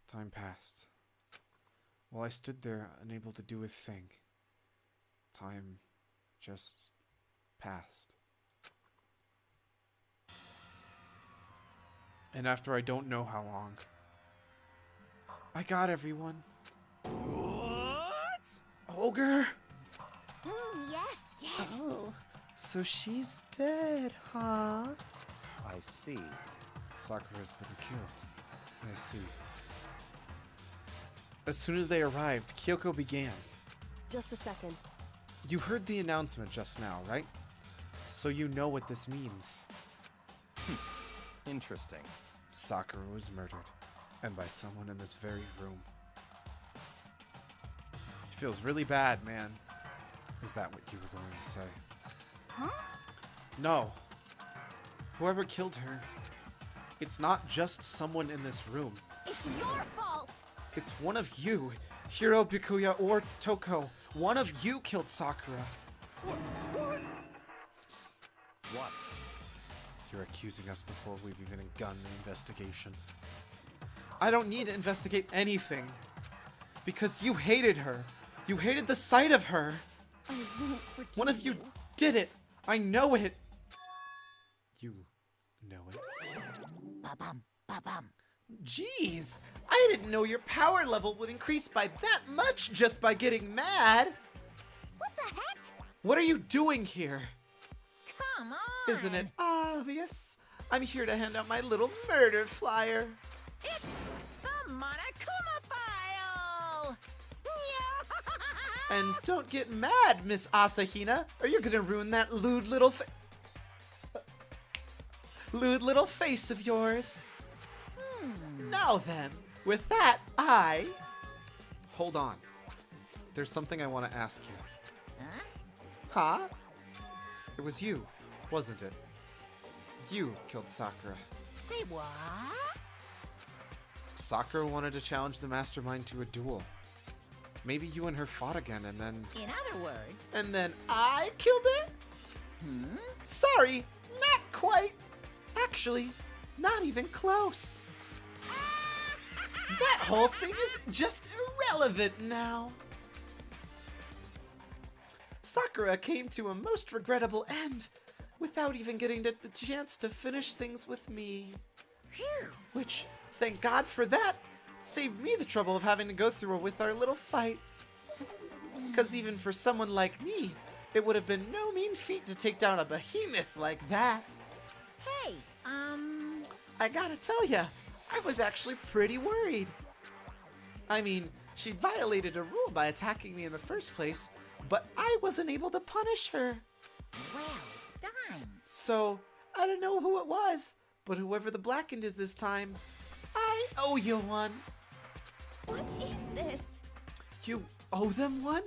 Time passed. While I stood there, unable to do a thing, time just passed. And after I don't know how long. I got everyone. What? Ogre? Yes, yes. Oh, so she's dead, huh? I see. Sakura's been killed. I see. As soon as they arrived, Kyoko began. Just a second. You heard the announcement just now, right? So you know what this means. Interesting. Sakura was murdered, and by someone in this very room. It feels really bad, man. Is that what you were going to say? Huh? No. Whoever killed her, it's not just someone in this room. It's your fault. It's one of you, Hiro, Bikuya, or Toko. One of you killed Sakura. What? You're accusing us before we've even begun the investigation. I don't need to investigate anything. Because you hated her. You hated the sight of her. I won't forgive One of you did it. I know it. You know it? Ba-bum, ba-bum. Jeez, I didn't know your power level would increase by that much just by getting mad. What the heck? What are you doing here? Come on. Isn't it obvious? I'm here to hand out my little murder flyer. It's the Monokuma file! And don't get mad, Miss Asahina, or you're gonna ruin that lewd little face of yours. Now then, with that, Hold on. There's something I want to ask you. Huh? It was you, wasn't it? You killed Sakura. Say what? Sakura wanted to challenge the mastermind to a duel. Maybe you and her fought again, and then... In other words, And then I killed her? Sorry, not quite. Actually, not even close. That whole thing is just irrelevant now. Sakura came to a most regrettable end without even getting the chance to finish things with me. phew, Which, thank God for that, saved me the trouble of having to go through with our little fight. Because even for someone like me, it would have been no mean feat to take down a behemoth like that. hey, I gotta tell ya, I was actually pretty worried. I mean, she violated a rule by attacking me in the first place, but I wasn't able to punish her. well done. So, I don't know who it was, but whoever the Blackened is this time, I owe you one. What is this? You owe them one?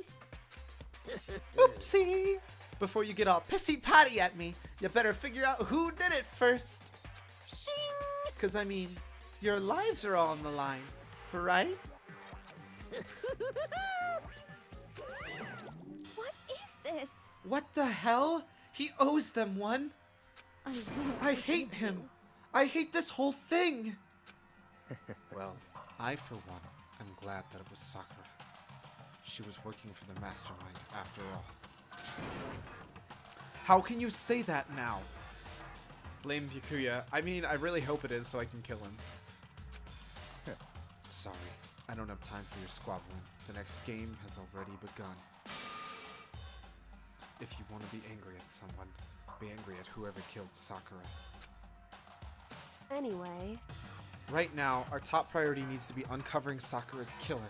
Oopsie! Before you get all pissy-potty at me, you better figure out who did it first. Shing! Cause I mean, your lives are all on the line, right? What is this? What the hell? He owes them one. I won't I forgive hate him. you. I hate this whole thing. Well, I for one am glad that it was Sakura. She was working for the mastermind after all. How can you say that now? Blame Byakuya. I mean, I really hope it is so I can kill him. Sorry, I don't have time for your squabbling. The next game has already begun. If you want to be angry at someone, be angry at whoever killed Sakura. Anyway, Right now, our top priority needs to be uncovering Sakura's killer.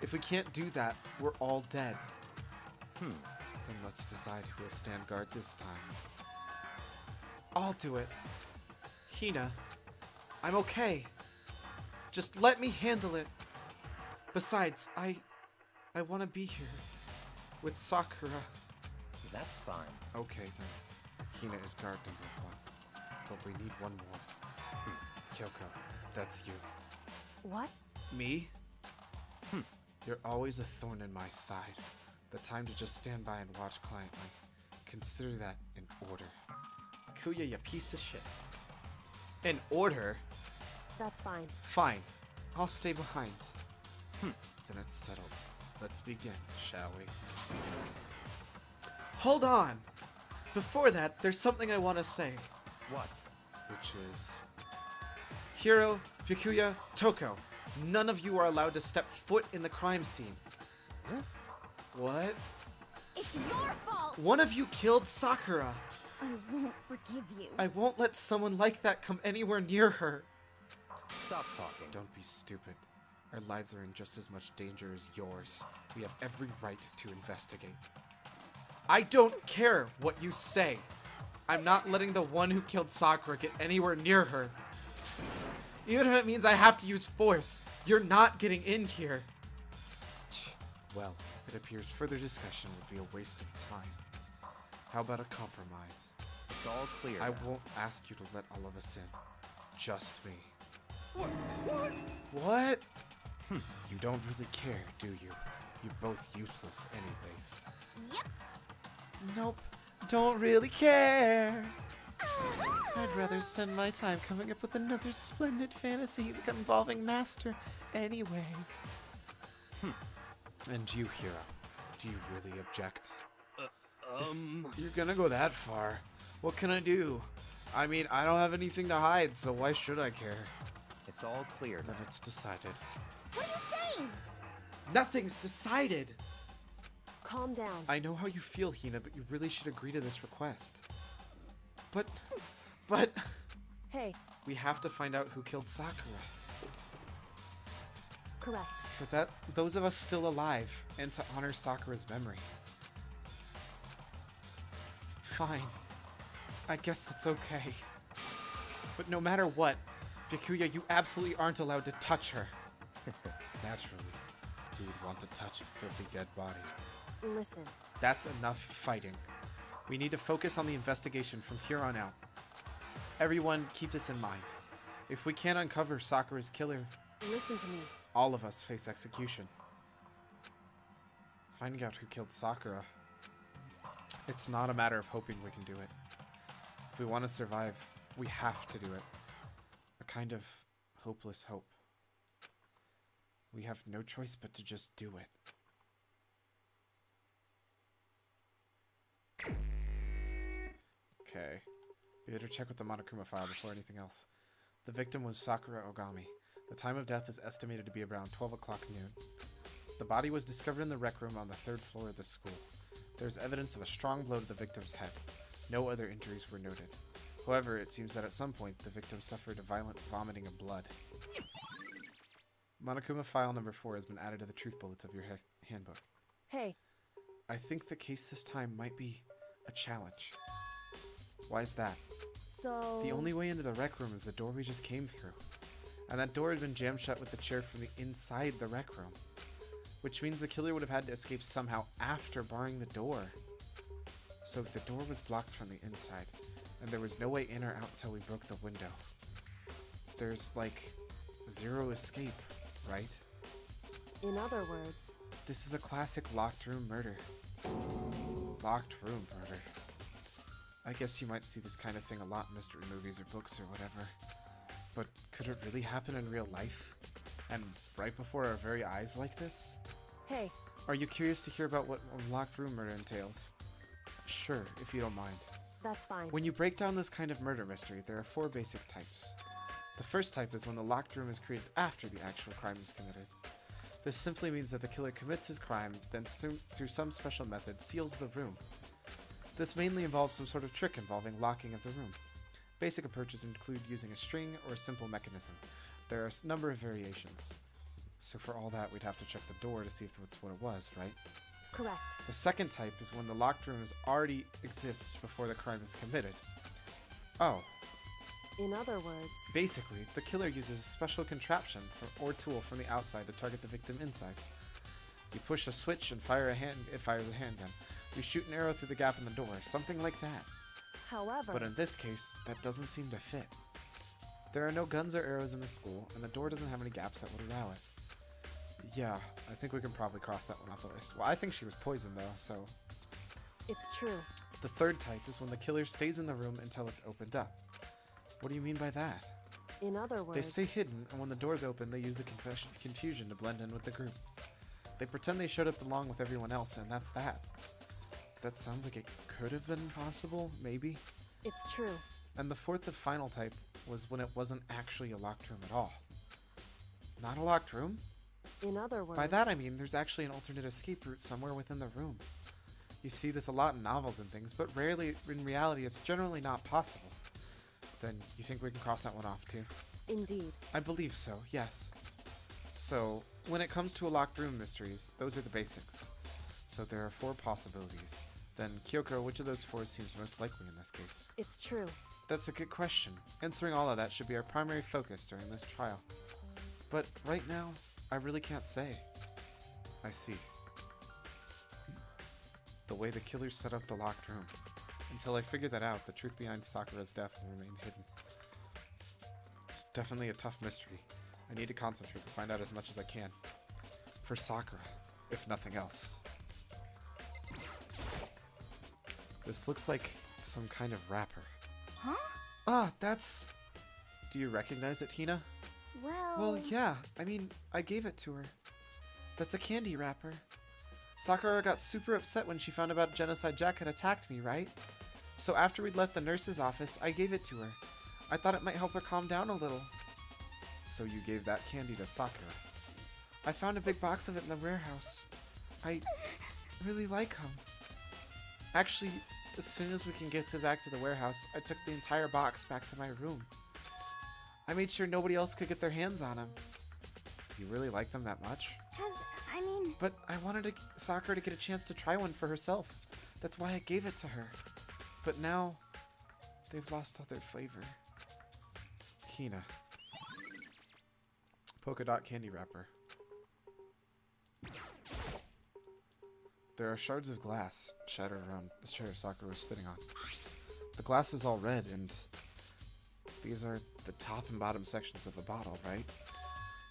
If we can't do that, we're all dead. Then let's decide who will stand guard this time. I'll do it. Hina, I'm okay. Just let me handle it. Besides, I want to be here. With Sakura. That's fine. Okay, then. Hina is guard number 1. But we need one more. Kyoko, that's you. what? Me? You're always a thorn in my side. The time to just stand by and watch quietly. Consider that an order. Kuya, you piece of shit. An order? That's fine. Fine. I'll stay behind. Then it's settled. Let's begin, shall we? Hold on! Before that, there's something I want to say. What? Which is... Hiro, Byakuya, Toko, none of you are allowed to step foot in the crime scene. Huh? What? It's your fault! One of you killed Sakura. I won't forgive you. I won't let someone like that come anywhere near her. Stop talking. Don't be stupid. Our lives are in just as much danger as yours. We have every right to investigate. I don't care what you say. I'm not letting the one who killed Sakura get anywhere near her. Even if it means I have to use force, you're not getting in here. Well, it appears further discussion would be a waste of time. How about a compromise? It's all clear. I now. won't ask you to let all of us in. Just me. What? What? You don't really care, do you? You're both useless anyways. Yep. Nope. Don't really care. I'd rather spend my time coming up with another splendid fantasy involving Master anyway. And you, Hiro, do you really object? If you're gonna go that far, what can I do? I mean, I don't have anything to hide, so why should I care? It's all clear Then now. it's decided. What are you saying? Nothing's decided! Calm down. I know how you feel, Hina, but you really should agree to this request. But... Hey, we have to find out who killed Sakura. correct. For that, those of us still alive, and to honor Sakura's memory. Fine. I guess that's okay. But no matter what, Byakuya, you absolutely aren't allowed to touch her. Naturally, who would want to touch a filthy dead body? Listen, That's enough fighting. We need to focus on the investigation from here on out. Everyone, keep this in mind. If we can't uncover Sakura's killer, listen to me. all of us face execution. Finding out who killed Sakura, it's not a matter of hoping we can do it. If we want to survive, we have to do it. A kind of hopeless hope. We have no choice but to just do it. Okay. We better check with the Monokuma file before anything else. The victim was Sakura Ogami. The time of death is estimated to be around 12 o'clock noon. The body was discovered in the rec room on the 3rd floor of the school. There is evidence of a strong blow to the victim's head. No other injuries were noted. However, it seems that at some point the victim suffered a violent vomiting of blood. Monokuma file number 4 has been added to the truth bullets of your handbook. Hey, I think the case this time might be a challenge. Why is that? so... The only way into the rec room is the door we just came through. And that door had been jammed shut with the chair from the inside the rec room. Which means the killer would have had to escape somehow after barring the door. So the door was blocked from the inside, and there was no way in or out until we broke the window. There's, like, zero escape, right? In other words, This is a classic locked room murder. Locked room murder. I guess you might see this kind of thing a lot in mystery movies or books or whatever. But could it really happen in real life? And right before our very eyes like this? hey, Are you curious to hear about what a locked room murder entails? Sure, if you don't mind. that's fine. When you break down this kind of murder mystery, there are 4 basic types. The first type is when the locked room is created after the actual crime is committed. This simply means that the killer commits his crime, then through some special method seals the room. This mainly involves some sort of trick involving locking of the room. Basic approaches include using a string or a simple mechanism. There are a number of variations. So for all that, we'd have to check the door to see if that's what it was, right? Correct. The second type is when the locked room already exists before the crime is committed. Oh, In other words, basically, the killer uses a special contraption or tool from the outside to target the victim inside. You push a switch and it fires a handgun. You shoot an arrow through the gap in the door, something like that. however, But in this case, that doesn't seem to fit. There are no guns or arrows in the school, and the door doesn't have any gaps that would allow it. Yeah, I think we can probably cross that one off the list. Well, I think she was poisoned though, so... it's true. The third type is when the killer stays in the room until it's opened up. What do you mean by that? In other words, They stay hidden, and when the doors open, they use the confusion to blend in with the group. They pretend they showed up along with everyone else, and that's that. That sounds like it could have been possible, maybe? it's true. And the fourth and final type was when it wasn't actually a locked room at all. Not a locked room? In other words, By that I mean there's actually an alternate escape route somewhere within the room. You see this a lot in novels and things, but rarely, in reality, it's generally not possible. Then you think we can cross that one off too? indeed. I believe so, yes. So, when it comes to a locked room mysteries, those are the basics. So there are 4 possibilities. Then, Kyoko, which of those 4 seems most likely in this case? It's true. That's a good question. Answering all of that should be our primary focus during this trial. But right now, I really can't say. I see. The way the killers set up the locked room. Until I figure that out, the truth behind Sakura's death will remain hidden. It's definitely a tough mystery. I need to concentrate to find out as much as I can. For Sakura, if nothing else. This looks like some kind of wrapper. Huh? Ah, that's... Do you recognize it, Hina? Well, yeah. I mean, I gave it to her. That's a candy wrapper. Sakura got super upset when she found out Genocide Jack had attacked me, right? So after we'd left the nurse's office, I gave it to her. I thought it might help her calm down a little. So you gave that candy to Sakura. I found a big box of it in the warehouse. I really like them. Actually, as soon as we can get back to the warehouse, I took the entire box back to my room. I made sure nobody else could get their hands on them. You really like them that much? I mean... But I wanted Sakura to get a chance to try one for herself. That's why I gave it to her. But now, they've lost all their flavor. Hina. Polka dot candy wrapper. There are shards of glass shattered around the chair Sakura was sitting on. The glass is all red, and these are the top and bottom sections of a bottle, right?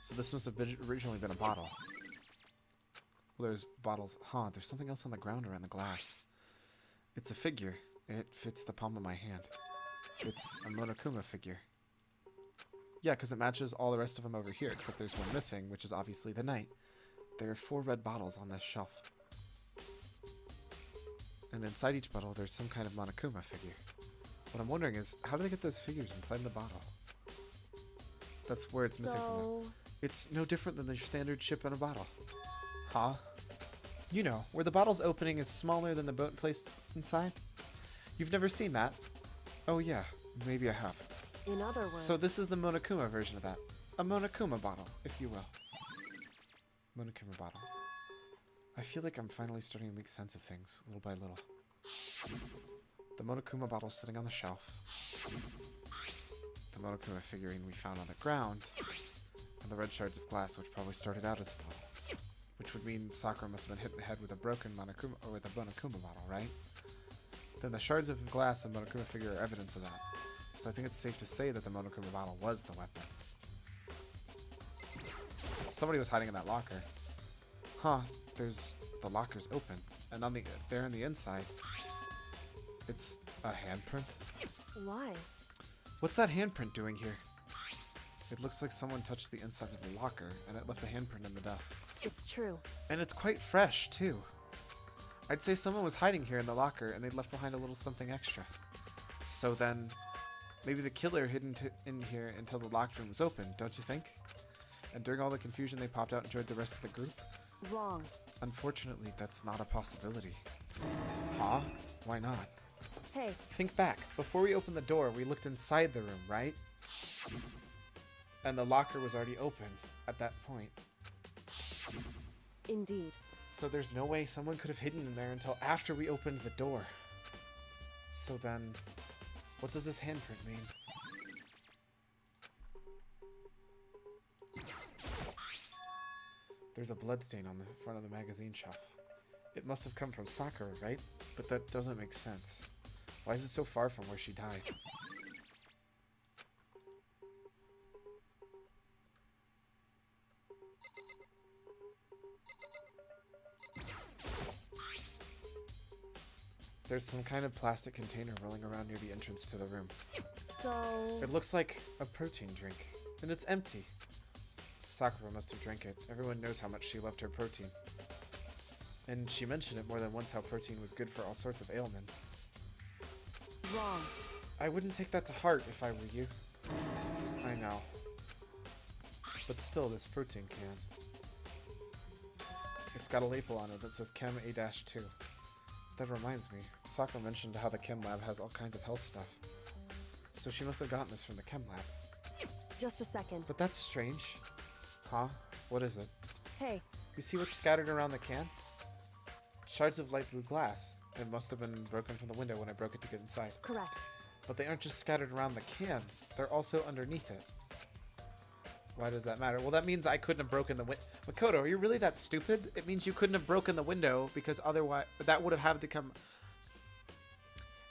So this must have originally been a bottle. Well, there's bottles. Huh, there's something else on the ground around the glass. It's a figure. It fits the palm of my hand. It's a Monokuma figure. Yeah, because it matches all the rest of them over here, except there's one missing, which is obviously the knight. There are 4 red bottles on this shelf. And inside each bottle, there's some kind of Monokuma figure. What I'm wondering is, how do they get those figures inside the bottle? That's where it's missing from them. It's no different than the standard chip in a bottle. Huh? You know, where the bottle's opening is smaller than the boat placed inside? You've never seen that? Oh yeah, maybe I have. In other words... So this is the Monokuma version of that. A Monokuma bottle, if you will. Monokuma bottle. I feel like I'm finally starting to make sense of things, little by little. The Monokuma bottle sitting on the shelf. The Monokuma figurine we found on the ground. And the red shards of glass, which probably started out as a bottle. Which would mean Sakura must have been hit in the head with a broken Monokuma, or with a Monokuma bottle, right? Then the shards of glass and Monokuma figure are evidence of that. So I think it's safe to say that the Monokuma bottle was the weapon. Somebody was hiding in that locker. Huh, there's... the locker's open. And on the there on the inside, it's a handprint. Why? What's that handprint doing here? It looks like someone touched the inside of the locker, and it left a handprint in the dust. It's true. And it's quite fresh, too. I'd say someone was hiding here in the locker, and they'd left behind a little something extra. So then, maybe the killer hid in here until the locked room was open, don't you think? And during all the confusion, they popped out and joined the rest of the group? Wrong. Unfortunately, that's not a possibility. Huh? Why not? Hey. Think back. Before we opened the door, we looked inside the room, right? And the locker was already open at that point. Indeed. So there's no way someone could have hidden in there until after we opened the door. So then, what does this handprint mean? There's a bloodstain on the front of the magazine shelf. It must have come from Sakura, right? But that doesn't make sense. Why is it so far from where she died? There's some kind of plastic container rolling around near the entrance to the room. So... It looks like a protein drink, and it's empty. Sakura must have drank it. Everyone knows how much she loved her protein. And she mentioned it more than once how protein was good for all sorts of ailments. Wrong. I wouldn't take that to heart if I were you. I know. But still, this protein can. It's got a label on it that says Chem A-2. That reminds me, Sakura mentioned how the Chem Lab has all kinds of health stuff. So she must have gotten this from the Chem Lab. Just a second. But that's strange. Huh? What is it? Hey, You see what's scattered around the can? Shards of light blue glass. It must have been broken from the window when I broke it to get inside. correct. But they aren't just scattered around the can. They're also underneath it. Why does that matter? Well, that means I couldn't have broken the window. Makoto, are you really that stupid? It means you couldn't have broken the window because otherwise that would have had to come...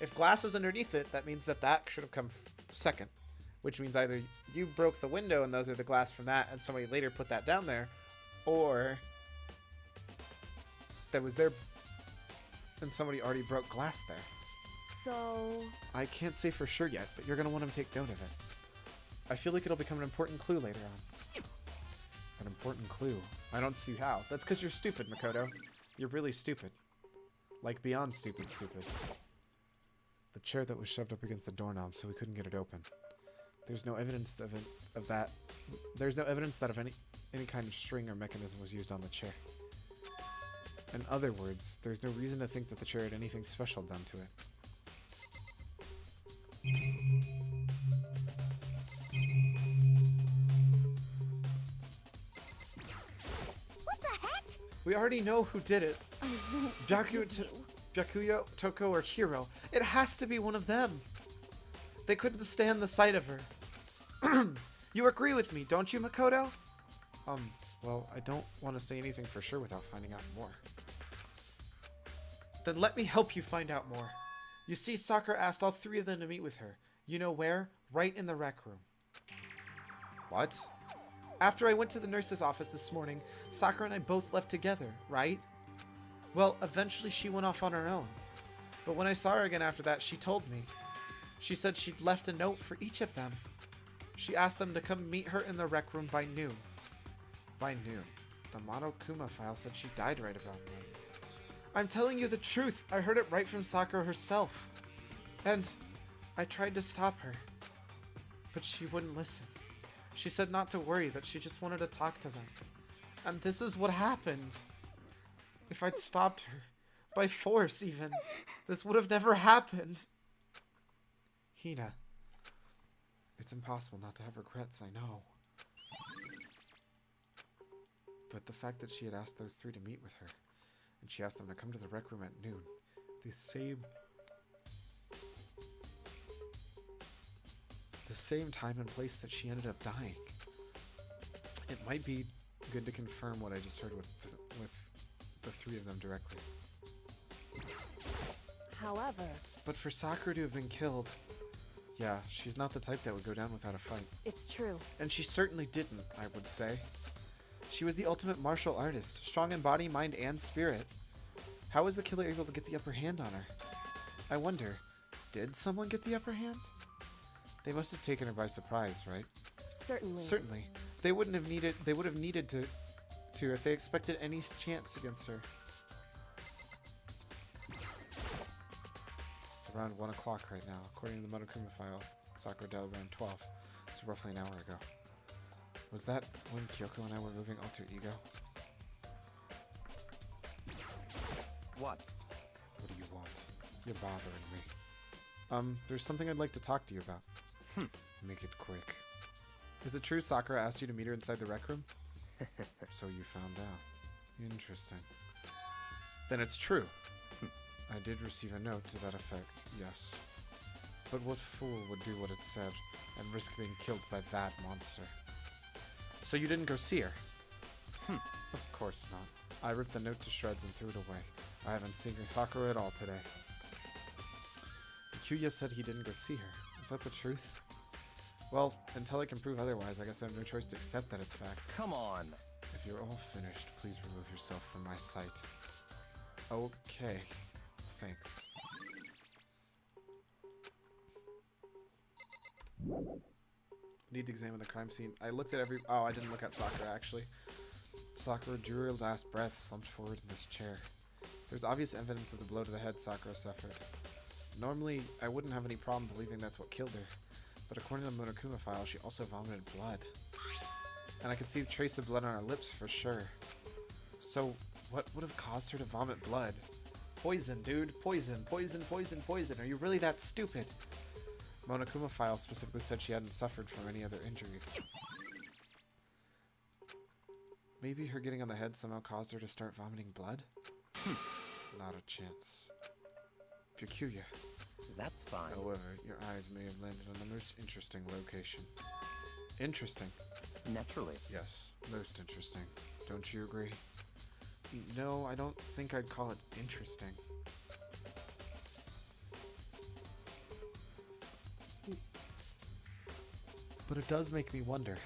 If glass was underneath it, that means that should have come second. Which means either you broke the window and those are the glass from that and somebody later put that down there, or that was there and somebody already broke glass there. So, I can't say for sure yet, but you're going to want to take note of it. I feel like it'll become an important clue later on. An important clue? I don't see how. That's because you're stupid, Makoto. You're really stupid. Like, beyond stupid. The chair that was shoved up against the doorknob so we couldn't get it open. There's no evidence of that. There's no evidence that of any kind of string or mechanism was used on the chair. In other words, there's no reason to think that the chair had anything special done to it. What the heck? We already know who did it. I won't forgive you. Byakuya, Toko, or Hiro. It has to be one of them. They couldn't stand the sight of her. You agree with me, don't you, Makoto? Well, I don't want to say anything for sure without finding out more. Then let me help you find out more. You see, Sakura asked all three of them to meet with her. You know where? Right in the rec room. What? After I went to the nurse's office this morning, Sakura and I both left together, right? Well, eventually she went off on her own. But when I saw her again after that, she told me. She said she'd left a note for each of them. She asked them to come meet her in the rec room by noon. By noon. The Monokuma file said she died right about noon. I'm telling you the truth. I heard it right from Sakura herself. And I tried to stop her. But she wouldn't listen. She said not to worry, that she just wanted to talk to them. And this is what happened. If I'd stopped her, by force even, this would have never happened. Hina. It's impossible not to have regrets, I know. But the fact that she had asked those three to meet with her, and she asked them to come to the rec room at noon, the same time and place that she ended up dying. It might be good to confirm what I just heard with the three of them directly. However, But for Sakura to have been killed, yeah, she's not the type that would go down without a fight. it's true. And she certainly didn't, I would say. She was the ultimate martial artist, strong in body, mind, and spirit. How was the killer able to get the upper hand on her? I wonder, did someone get the upper hand? They must have taken her by surprise, right? Certainly. Certainly. They would have needed to if they expected any chance against her. It's around 1 o'clock right now. According to the Monokuma file, Sakura died around 12. So roughly an hour ago. Was that when Kyoko and I were moving Alter Ego? What? What do you want? You're bothering me. There's something I'd like to talk to you about. Make it quick. Is it true Sakura asked you to meet her inside the rec room? So you found out. Interesting. Then it's true. I did receive a note to that effect, yes. But what fool would do what it said and risk being killed by that monster? So you didn't go see her? Of course not. I ripped the note to shreds and threw it away. I haven't seen Sakura at all today. Byakuya said he didn't go see her. Is that the truth? Well, until I can prove otherwise, I guess I have no choice to accept that it's fact. Come on. If you're all finished, please remove yourself from my sight. Okay. Thanks. Need to examine the crime scene. I looked at every... Oh, I didn't look at Sakura, actually. Sakura drew her last breath, slumped forward in this chair. There's obvious evidence of the blow to the head Sakura suffered. Normally, I wouldn't have any problem believing that's what killed her. But according to the Monokuma file, she also vomited blood. And I could see a trace of blood on her lips for sure. So, what would have caused her to vomit blood? Poison, dude. Poison, poison, poison, poison. Are you really that stupid? Monokuma file specifically said she hadn't suffered from any other injuries. Maybe her getting on the head somehow caused her to start vomiting blood? Not a chance. Byakuya. That's fine. However, your eyes may have landed on a most interesting location. Interesting? Naturally. Yes, most interesting. Don't you agree? No, I don't think I'd call it interesting. But it does make me wonder.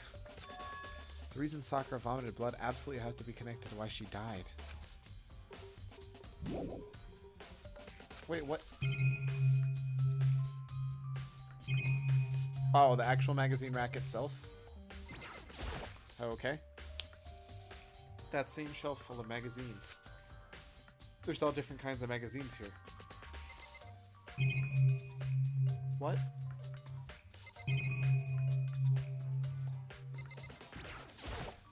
The reason Sakura vomited blood absolutely has to be connected to why she died. Wait, what? Oh, the actual magazine rack itself? Okay. That same shelf full of magazines. There's all different kinds of magazines here. What?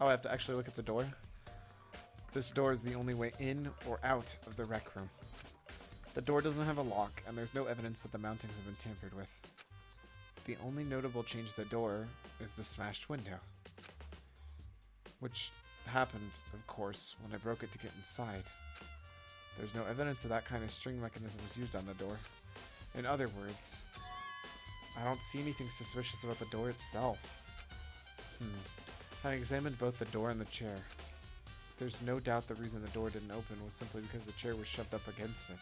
Oh, I have to actually look at the door? This door is the only way in or out of the rec room. The door doesn't have a lock, and there's no evidence that the mountings have been tampered with. The only notable change to the door is the smashed window. Which happened, of course, when I broke it to get inside. There's no evidence of that kind of string mechanism was used on the door. In other words, I don't see anything suspicious about the door itself. Having examined both the door and the chair, there's no doubt the reason the door didn't open was simply because the chair was shoved up against it.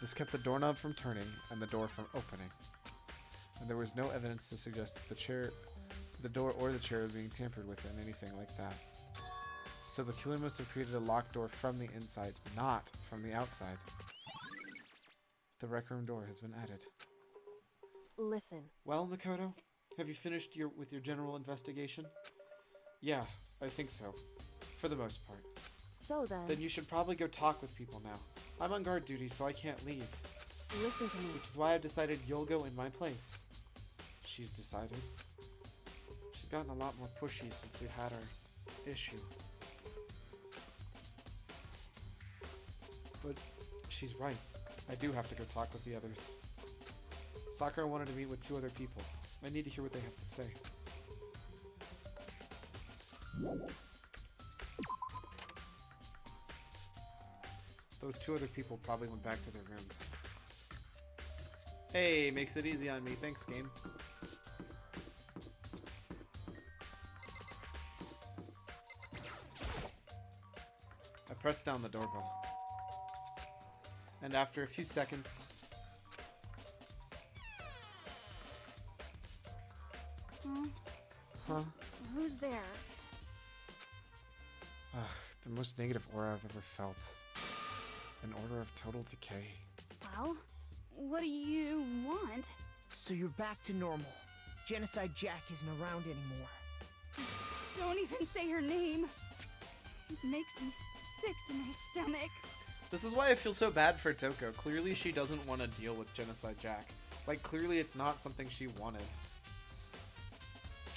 This kept the doorknob from turning and the door from opening. And there was no evidence to suggest that the door or the chair was being tampered with in anything like that. So the killer must have created a locked door from the inside, not from the outside. The rec room door has been added. Listen. Well, Makoto, have you finished with your general investigation? Yeah, I think so. For the most part. So then... Then you should probably go talk with people now. I'm on guard duty, so I can't leave. Listen to me. Which is why I've decided you'll go in my place. She's decided. She's gotten a lot more pushy since we've had our issue. But she's right. I do have to go talk with the others. Sakura wanted to meet with 2 other people. I need to hear what they have to say. Those 2 other people probably went back to their rooms. Hey, makes it easy on me. Thanks, game. I pressed down the doorbell. And after a few seconds... Huh? Who's there? The most negative aura I've ever felt. An aura of total decay. Well, what do you want? So you're back to normal. Genocide Jack isn't around anymore. Don't even say her name. It makes me sick to my stomach. This is why I feel so bad for Toko. Clearly she doesn't want to deal with Genocide Jack. Like, clearly it's not something she wanted.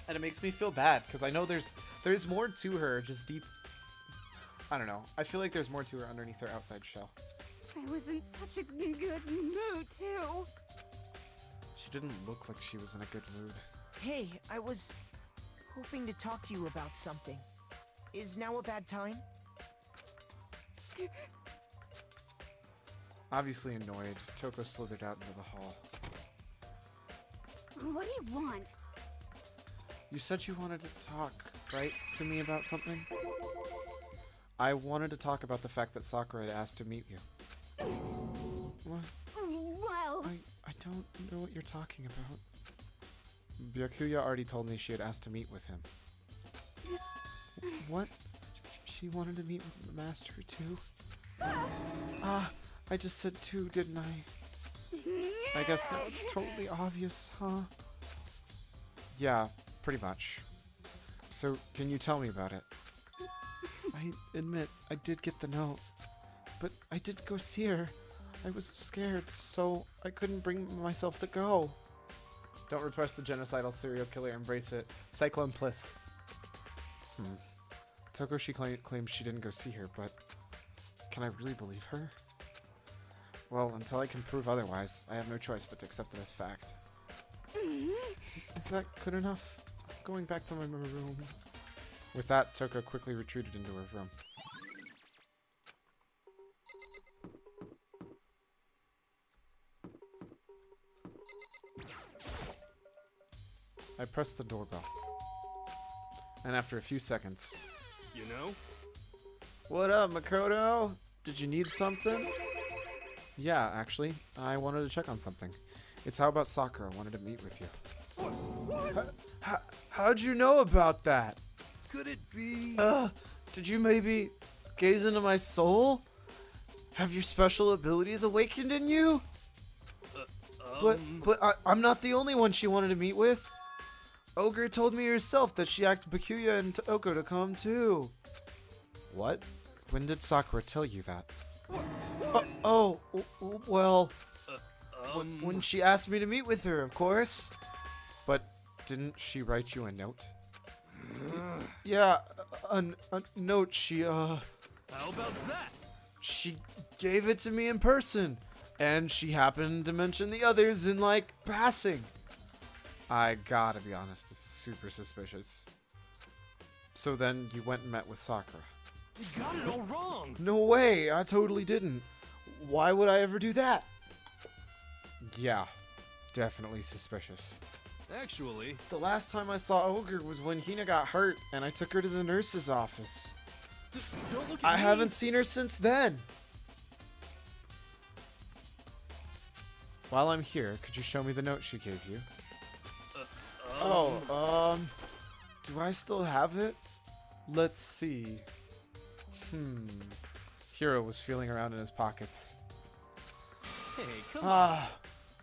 And it makes me feel bad, because I know there's more to her, just deep... I don't know. I feel like there's more to her underneath her outside shell. I was in such a good mood, too. She didn't look like she was in a good mood. Hey, I was hoping to talk to you about something. Is now a bad time? Obviously annoyed, Toko slithered out into the hall. What do you want? You said you wanted to talk, right, to me about something? I wanted to talk about the fact that Sakura had asked to meet you. What? Well... I don't know what you're talking about. Byakuya already told me she had asked to meet with him. What? She wanted to meet with the master, too? I just said two, didn't I? I guess now it's totally obvious, huh? Yeah, pretty much. So, can you tell me about it? I admit, I did get the note. But I did go see her. I was scared, so I couldn't bring myself to go. Don't repress the genocidal serial killer, embrace it. Cyclone Bliss. Toko, she claims she didn't go see her, but can I really believe her? Well, until I can prove otherwise, I have no choice but to accept it as fact. Is that good enough? I'm going back to my room. With that, Toko quickly retreated into her room. I pressed the doorbell. And after a few seconds... You know? What up, Makoto? Did you need something? Yeah, actually. I wanted to check on something. It's how about Sakura wanted to meet with you. What? How'd you know about that? Could it be? Did you maybe gaze into my soul? Have your special abilities awakened in you? But I'm not the only one she wanted to meet with. Ogre told me herself that she asked Bakuya and Toko to come too. What? When did Sakura tell you that? Well, when she asked me to meet with her, of course. But didn't she write you a note? Yeah, a note. How about that? She gave it to me in person, and she happened to mention the others in, like, passing. I gotta be honest, this is super suspicious. So then you went and met with Sakura. You got it all wrong. No way, I totally didn't. Why would I ever do that? Yeah, definitely suspicious. Actually, The last time I saw Ogre was when Hina got hurt, and I took her to the nurse's office. don't look at I me. haven't seen her since then. While I'm here, could you show me the note she gave you? Do I still have it? Let's see. Hiro was feeling around in his pockets. Hey, come on.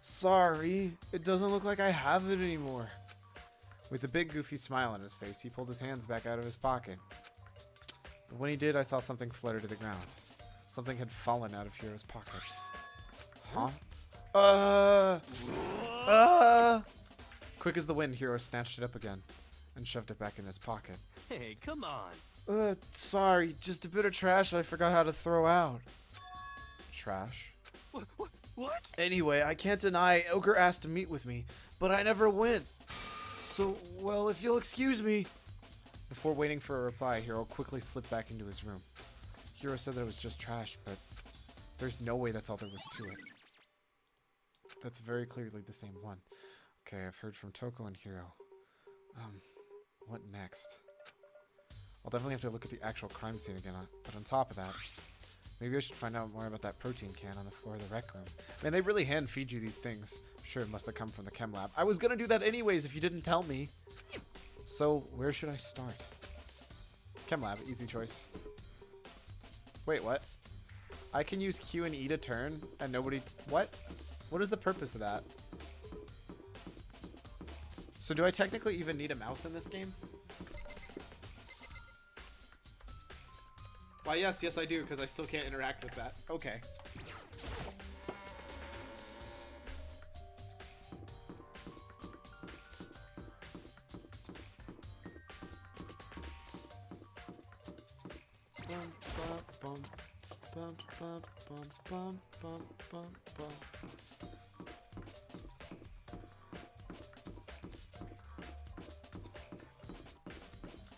Sorry. It doesn't look like I have it anymore. With a big goofy smile on his face, he pulled his hands back out of his pocket. But when he did, I saw something flutter to the ground. Something had fallen out of Hiro's pocket. Huh? Quick as the wind, Hiro snatched it up again and shoved it back in his pocket. Hey, come on. Sorry, just a bit of trash I forgot how to throw out. Trash? What? Anyway, I can't deny Ogre asked to meet with me, but I never went. So, well, if you'll excuse me. Before waiting for a reply, Hiro quickly slipped back into his room. Hiro said that it was just trash, but there's no way that's all there was to it. That's very clearly the same one. Okay, I've heard from Toko and Hiro. What next? I'll definitely have to look at the actual crime scene again, but on top of that, maybe I should find out more about that protein can on the floor of the rec room. Man, they really hand feed you these things. Sure, it must have come from the chem lab. I was gonna do that anyways if you didn't tell me. So, where should I start? Chem lab, easy choice. Wait, what? I can use Q and E to turn, and nobody... What? What is the purpose of that? So do I technically even need a mouse in this game? Why, yes, I do, because I still can't interact with that. Okay.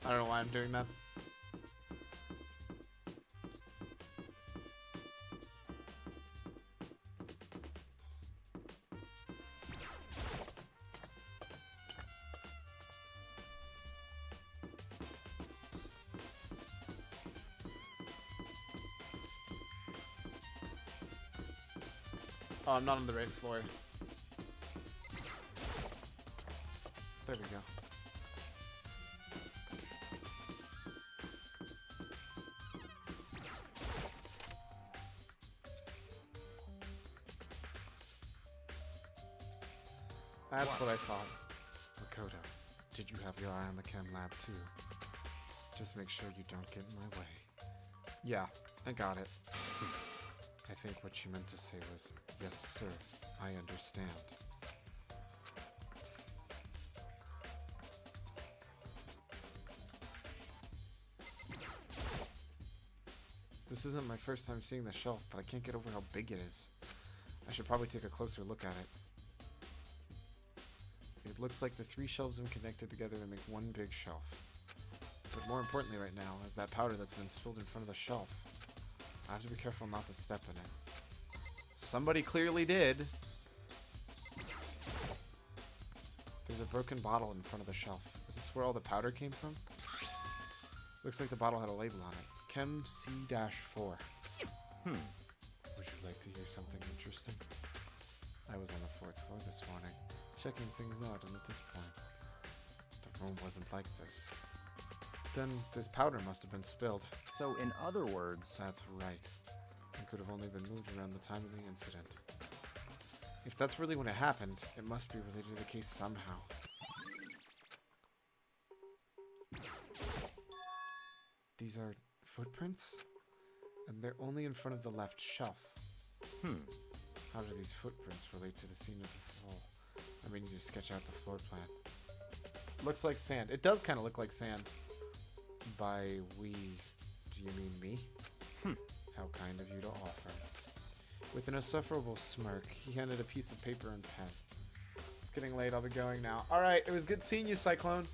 I don't know why I'm doing that. Oh, I'm not on the right floor. There we go. That's what I thought. Makoto, did you have your eye on the chem lab too? Just make sure you don't get in my way. Yeah, I got it. I think what you meant to say was, yes, sir, I understand. This isn't my first time seeing the shelf, but I can't get over how big it is. I should probably take a closer look at it. It looks like the 3 shelves are connected together to make one big shelf. But more importantly right now is that powder that's been spilled in front of the shelf. I have to be careful not to step in it. Somebody clearly did. There's a broken bottle in front of the shelf. Is this where all the powder came from? Looks like the bottle had a label on it. Chem C-4. Would you like to hear something interesting? I was on the 4th floor this morning, checking things out, and at this point, the room wasn't like this. Then this powder must have been spilled. So, in other words, That's right. It could have only been moved around the time of the incident. If that's really when it happened, it must be related to the case somehow. These are footprints? And they're only in front of the left shelf. How do these footprints relate to the scene of the fall? I mean, you just sketch out the floor plan. Looks like sand. It does kind of look like sand. By we, do you mean me? How kind of you to offer. With an insufferable smirk, he handed a piece of paper and pen. It's getting late. I'll be going now. Alright, it was good seeing you, Cyclone.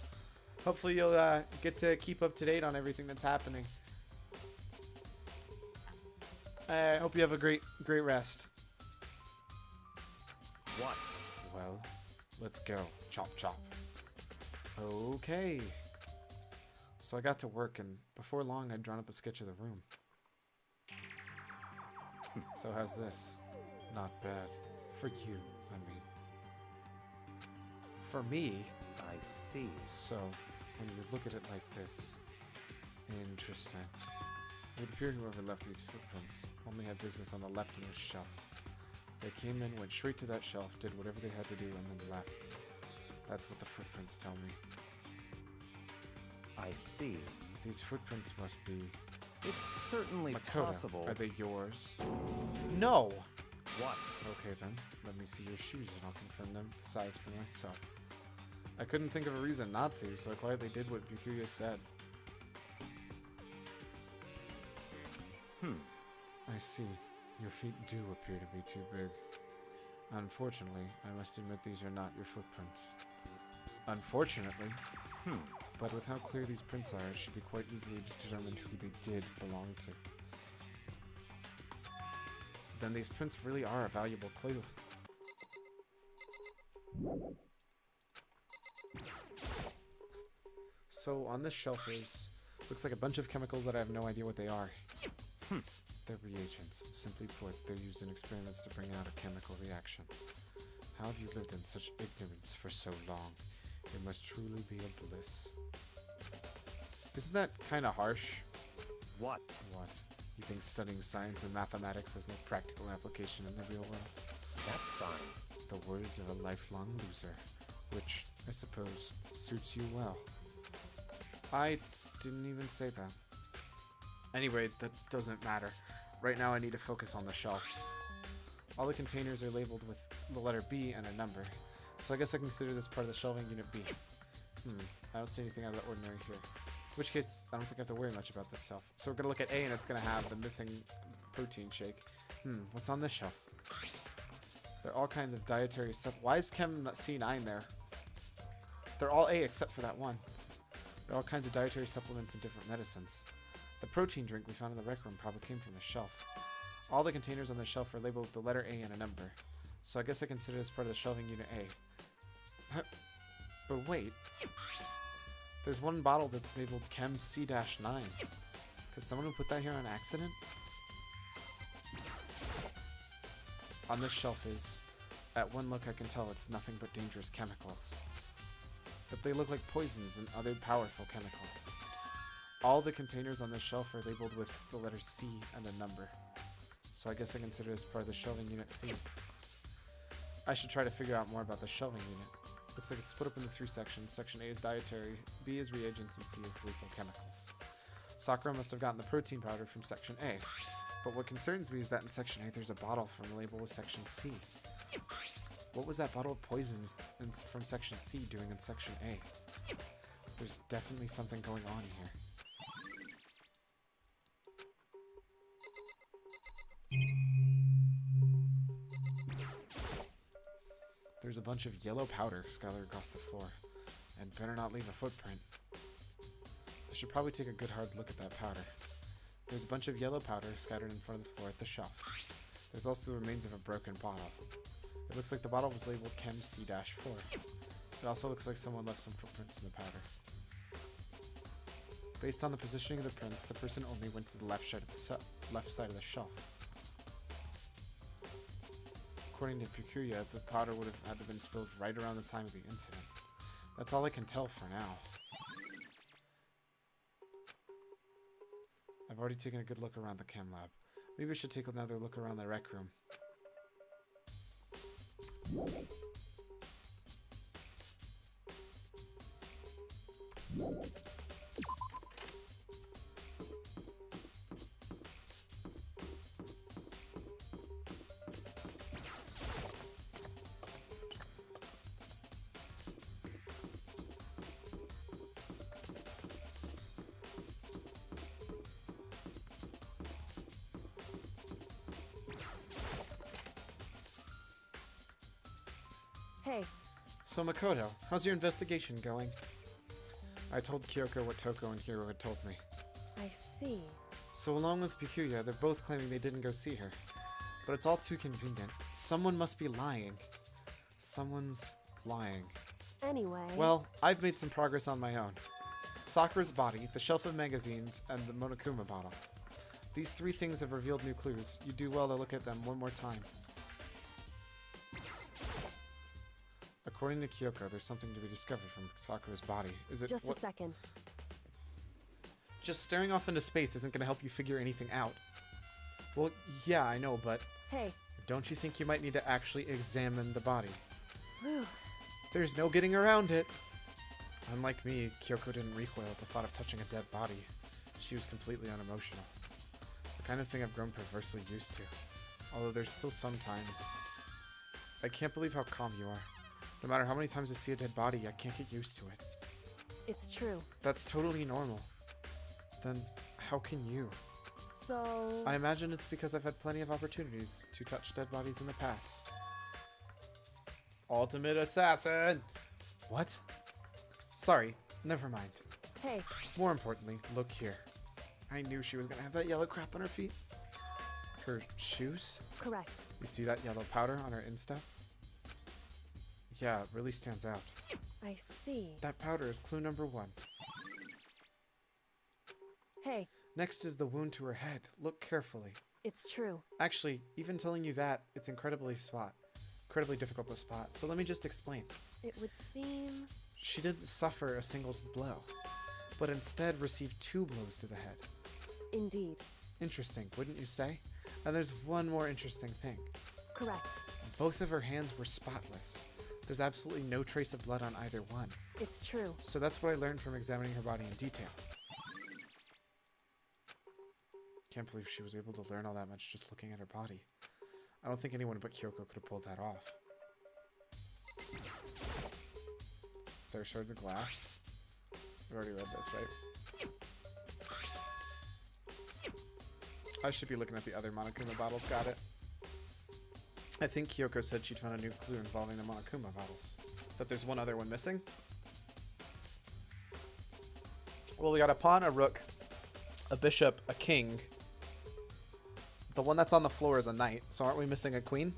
Hopefully you'll get to keep up to date on everything that's happening. I hope you have a great rest. what? Well, let's go. Chop, chop. Okay. So I got to work, and before long, I'd drawn up a sketch of the room. So how's this? Not bad. For you, I mean. For me? I see. So, when you look at it like this... Interesting. It would appear whoever left these footprints only had business on the leftmost shelf. They came in, went straight to that shelf, did whatever they had to do, and then left. That's what the footprints tell me. I see. These footprints must be... It's certainly Makoto. possible. Are they yours? No! What? Okay then, let me see your shoes and I'll confirm them the size for myself. I couldn't think of a reason not to, so I quietly did what Byakuya said. I see. Your feet do appear to be too big. Unfortunately, I must admit these are not your footprints. Unfortunately? But with how clear these prints are, it should be quite easily to determine who they did belong to. Then these prints really are a valuable clue. So on this shelf looks like a bunch of chemicals that I have no idea what they are. They're reagents. Simply put, they're used in experiments to bring out a chemical reaction. How have you lived in such ignorance for so long? It must truly be a bliss. Isn't that kind of harsh? What? What? You think studying science and mathematics has no practical application in the real world? That's fine. The words of a lifelong loser, which, I suppose, suits you well. I didn't even say that. Anyway, that doesn't matter. Right now I need to focus on the shelf. All the containers are labeled with the letter B and a number, so I guess I consider this part of the shelving unit B. I don't see anything out of the ordinary here. In which case, I don't think I have to worry much about this shelf. So we're gonna look at A and it's gonna have the missing protein shake. What's on this shelf? There are all kinds of dietary Why is Chem C9 there? They're all A except for that one. There are all kinds of dietary supplements and different medicines. The protein drink we found in the rec room probably came from the shelf. All the containers on the shelf are labeled with the letter A and a number. So I guess I consider this part of the shelving unit A. But wait. There's one bottle that's labeled Chem C-9. Could someone have put that here on accident? On this shelf is... At one look I can tell it's nothing but dangerous chemicals. But they look like poisons and other powerful chemicals. All the containers on this shelf are labeled with the letter C and a number. So I guess I consider this part of the shelving unit C. I should try to figure out more about the shelving unit. Looks like it's split up into 3 sections. Section A is dietary, B is reagents, and C is lethal chemicals. Sakura must have gotten the protein powder from Section A. But what concerns me is that in Section A there's a bottle from a label with Section C. What was that bottle of poisons from Section C doing in Section A? There's definitely something going on here. There's a bunch of yellow powder scattered across the floor, and better not leave a footprint. I should probably take a good hard look at that powder. There's a bunch of yellow powder scattered in front of the floor at the shelf. There's also the remains of a broken bottle. It looks like the bottle was labeled Chem C-4. It also looks like someone left some footprints in the powder. Based on the positioning of the prints, the person only went to the left side of the shelf. According to Pikuya, the powder would have had to have been spilled right around the time of the incident. That's all I can tell for now. I've already taken a good look around the chem lab. Maybe I should take another look around the rec room. Hey, So Makoto, how's your investigation going? I told Kyoko what Toko and Hiro had told me. I see. So along with Pikuya, they're both claiming they didn't go see her. But it's all too convenient. Someone must be lying. Someone's lying. Anyway... Well, I've made some progress on my own. Sakura's body, the shelf of magazines, and the Monokuma bottle. These three things have revealed new clues. You do well to look at them one more time. According to Kyoko, there's something to be discovered from Sakura's body. Is it Just a second. Just staring off into space isn't going to help you figure anything out. Well, yeah, I know, but Hey. don't you think you might need to actually examine the body? Whew. There's no getting around it. Unlike me, Kyoko didn't recoil at the thought of touching a dead body. She was completely unemotional. It's the kind of thing I've grown perversely used to. Although there's still sometimes... I can't believe how calm you are. No matter how many times I see a dead body, I can't get used to it. It's true. That's totally normal. Then how can you? So... I imagine it's because I've had plenty of opportunities to touch dead bodies in the past. Ultimate Assassin! What? Sorry, never mind. Hey. More importantly, look here. I knew she was gonna have that yellow crap on her feet. Her shoes? Correct. You see that yellow powder on her instep? Yeah, it really stands out. I see. That powder is clue number 1. Hey. Next is the wound to her head. Look carefully. It's true. Actually, even telling you that, it's incredibly difficult to spot. So let me just explain. It would seem... She didn't suffer a single blow, but instead received 2 blows to the head. Indeed. Interesting, wouldn't you say? And there's one more interesting thing. Correct. Both of her hands were spotless. There's absolutely no trace of blood on either one. It's true. So that's what I learned from examining her body in detail. Can't believe she was able to learn all that much just looking at her body. I don't think anyone but Kyoko could have pulled that off. Third Shards of Glass. I've already read this, right? I should be looking at the other Monokuma bottles. Got it. I think Kyoko said she'd found a new clue involving the Monokuma bottles. That there's one other one missing. Well, we got a pawn, a rook, a bishop, a king. The one that's on the floor is a knight, so aren't we missing a queen?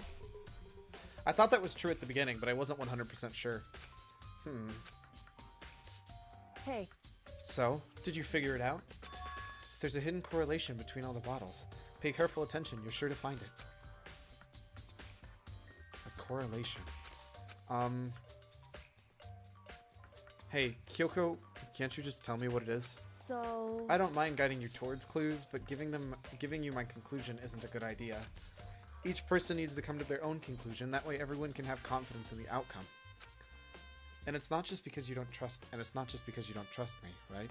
I thought that was true at the beginning, but I wasn't 100% sure. Hey. So, did you figure it out? There's a hidden correlation between all the bottles. Pay careful attention, you're sure to find it. A correlation. Hey, Kyoko, can't you just tell me what it is? So... I don't mind guiding you towards clues, but giving you my conclusion isn't a good idea. Each person needs to come to their own conclusion, that way everyone can have confidence in the outcome. And it's not just because you don't trust me, right?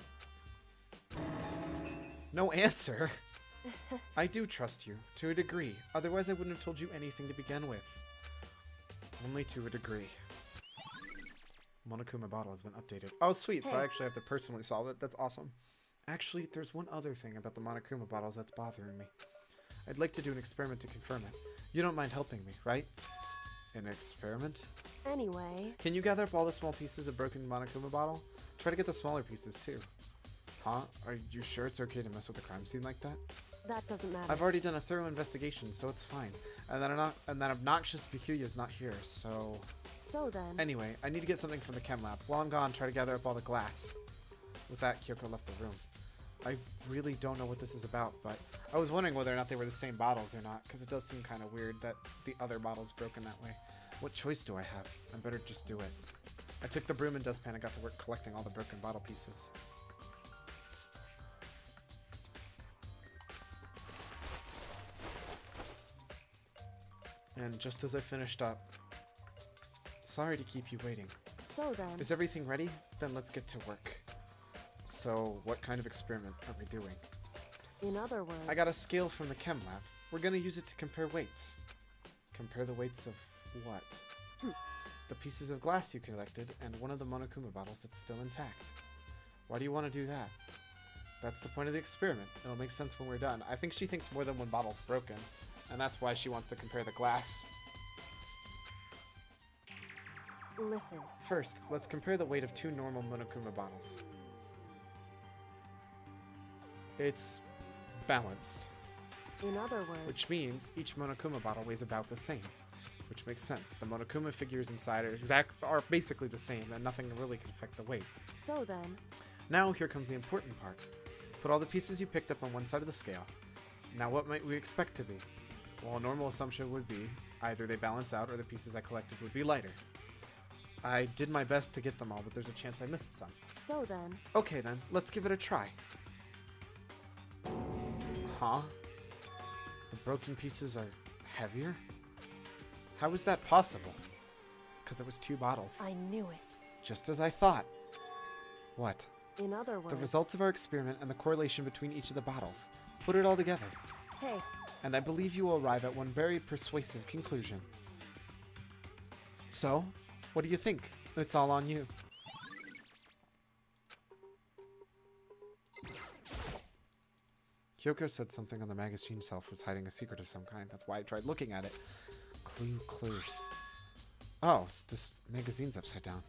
No answer. I do trust you, to a degree. Otherwise, I wouldn't have told you anything to begin with. Only to a degree. Monokuma bottle has been updated. Oh, sweet. So I actually have to personally solve it. That's awesome. Actually, there's one other thing about the Monokuma bottles that's bothering me. I'd like to do an experiment to confirm it. You don't mind helping me, right? An experiment? Anyway, Can you gather up all the small pieces of broken Monokuma bottle? Try to get the smaller pieces, too. Huh? Are you sure it's okay to mess with the crime scene like that? that doesn't matter. I've already done a thorough investigation, so it's fine. And that obnoxious Bikuya's not here, so... So then, Anyway, I need to get something from the chem lab. While I'm gone, try to gather up all the glass. With that, Kyoko left the room. I really don't know what this is about, but I was wondering whether or not they were the same bottles or not, because it does seem kind of weird that the other bottle's broken that way. What choice do I have? I better just do it. I took the broom and dustpan and got to work collecting all the broken bottle pieces. And just as I finished up... Sorry to keep you waiting. so then, Is everything ready? Then let's get to work. So, what kind of experiment are we doing? in other words, I got a scale from the chem lab. We're gonna use it to compare weights. Compare the weights of what? The pieces of glass you collected and one of the Monokuma bottles that's still intact. Why do you want to do that? That's the point of the experiment. It'll make sense when we're done. I think she thinks more than one bottle's broken, and that's why she wants to compare the glass. listen. First, let's compare the weight of two normal Monokuma bottles. It's balanced, In other words, which means each Monokuma bottle weighs about the same, which makes sense. The Monokuma figures inside are basically the same, and nothing really can affect the weight. so then, Now here comes the important part. Put all the pieces you picked up on one side of the scale. Now what might we expect to be? Well, a normal assumption would be either they balance out or the pieces I collected would be lighter. I did my best to get them all, but there's a chance I missed some. so then, Okay then, let's give it a try. Huh? The broken pieces are heavier? How is that possible? Because it was two bottles. I knew it. Just as I thought. What? In other words, The results of our experiment and the correlation between each of the bottles. Put it all together. Hey, And I believe you will arrive at one very persuasive conclusion. So, what do you think? It's all on you. Kyoko said something on the magazine shelf was hiding a secret of some kind. That's why I tried looking at it. Clue. Oh, this magazine's upside down.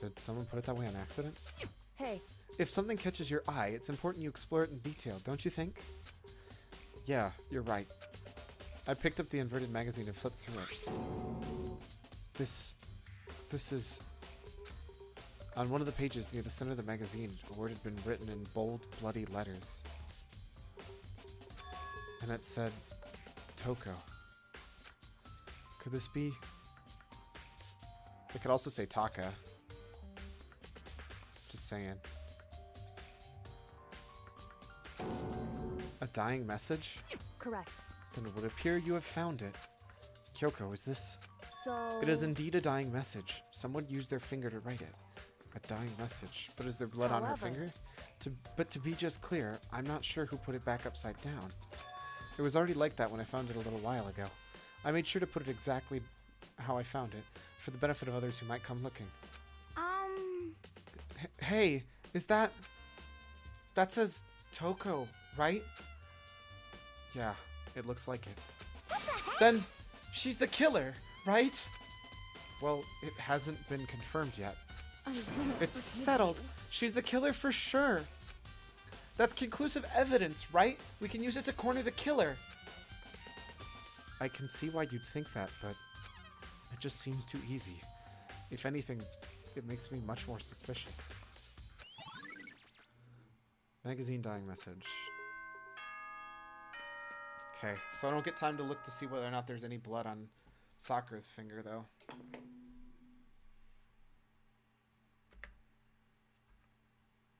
Did someone put it that way on accident? hey, If something catches your eye, it's important you explore it in detail, don't you think? Yeah, you're right. I picked up the inverted magazine and flipped through it. This is... On one of the pages near the center of the magazine, a word had been written in bold, bloody letters. And it said, Toko. Could this be... It could also say Taka. Just saying. A dying message? correct. Then it would appear you have found it. Kyoko, is this... So, It is indeed a dying message. Someone used their finger to write it. A dying message. But is there blood on her However- finger? But to be just clear, I'm not sure who put it back upside down. It was already like that when I found it a little while ago. I made sure to put it exactly how I found it, for the benefit of others who might come looking. Hey, is that... That says Toko, right? Yeah, it looks like it. What the heck? Then, she's the killer, right? Well, it hasn't been confirmed yet. It's settled. She's the killer for sure. That's conclusive evidence, right? We can use it to corner the killer. I can see why you'd think that, but it just seems too easy. If anything, it makes me much more suspicious. Magazine dying message. Okay, so I don't get time to look to see whether or not there's any blood on Sakura's finger, though.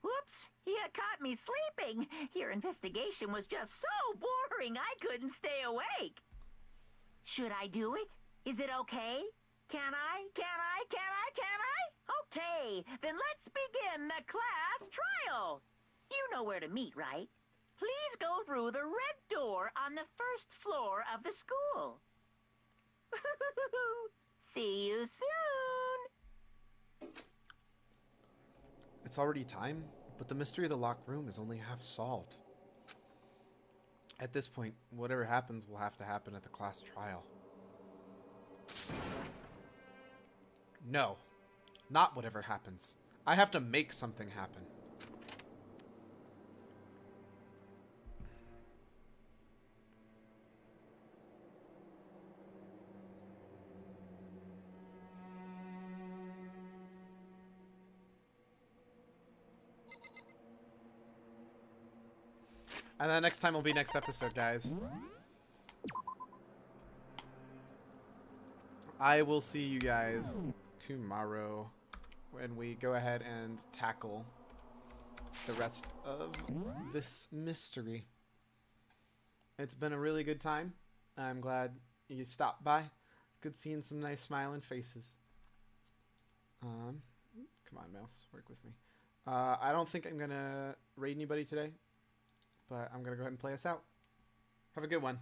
Whoops! You caught me sleeping. Your investigation was just so boring I couldn't stay awake. Should I do it? Is it okay? Can I? Okay, then let's begin the class trial. You know where to meet, right? Please go through the red door on the first floor of the school. See you soon! It's already time, but the mystery of the locked room is only half solved. At this point, whatever happens will have to happen at the class trial. No, not whatever happens. I have to make something happen. And then next time will be next episode, guys. I will see you guys tomorrow when we go ahead and tackle the rest of this mystery. It's been a really good time. I'm glad you stopped by. It's good seeing some nice smiling faces. Come on, mouse, work with me. I don't think I'm gonna raid anybody today, but I'm gonna go ahead and play us out. Have a good one.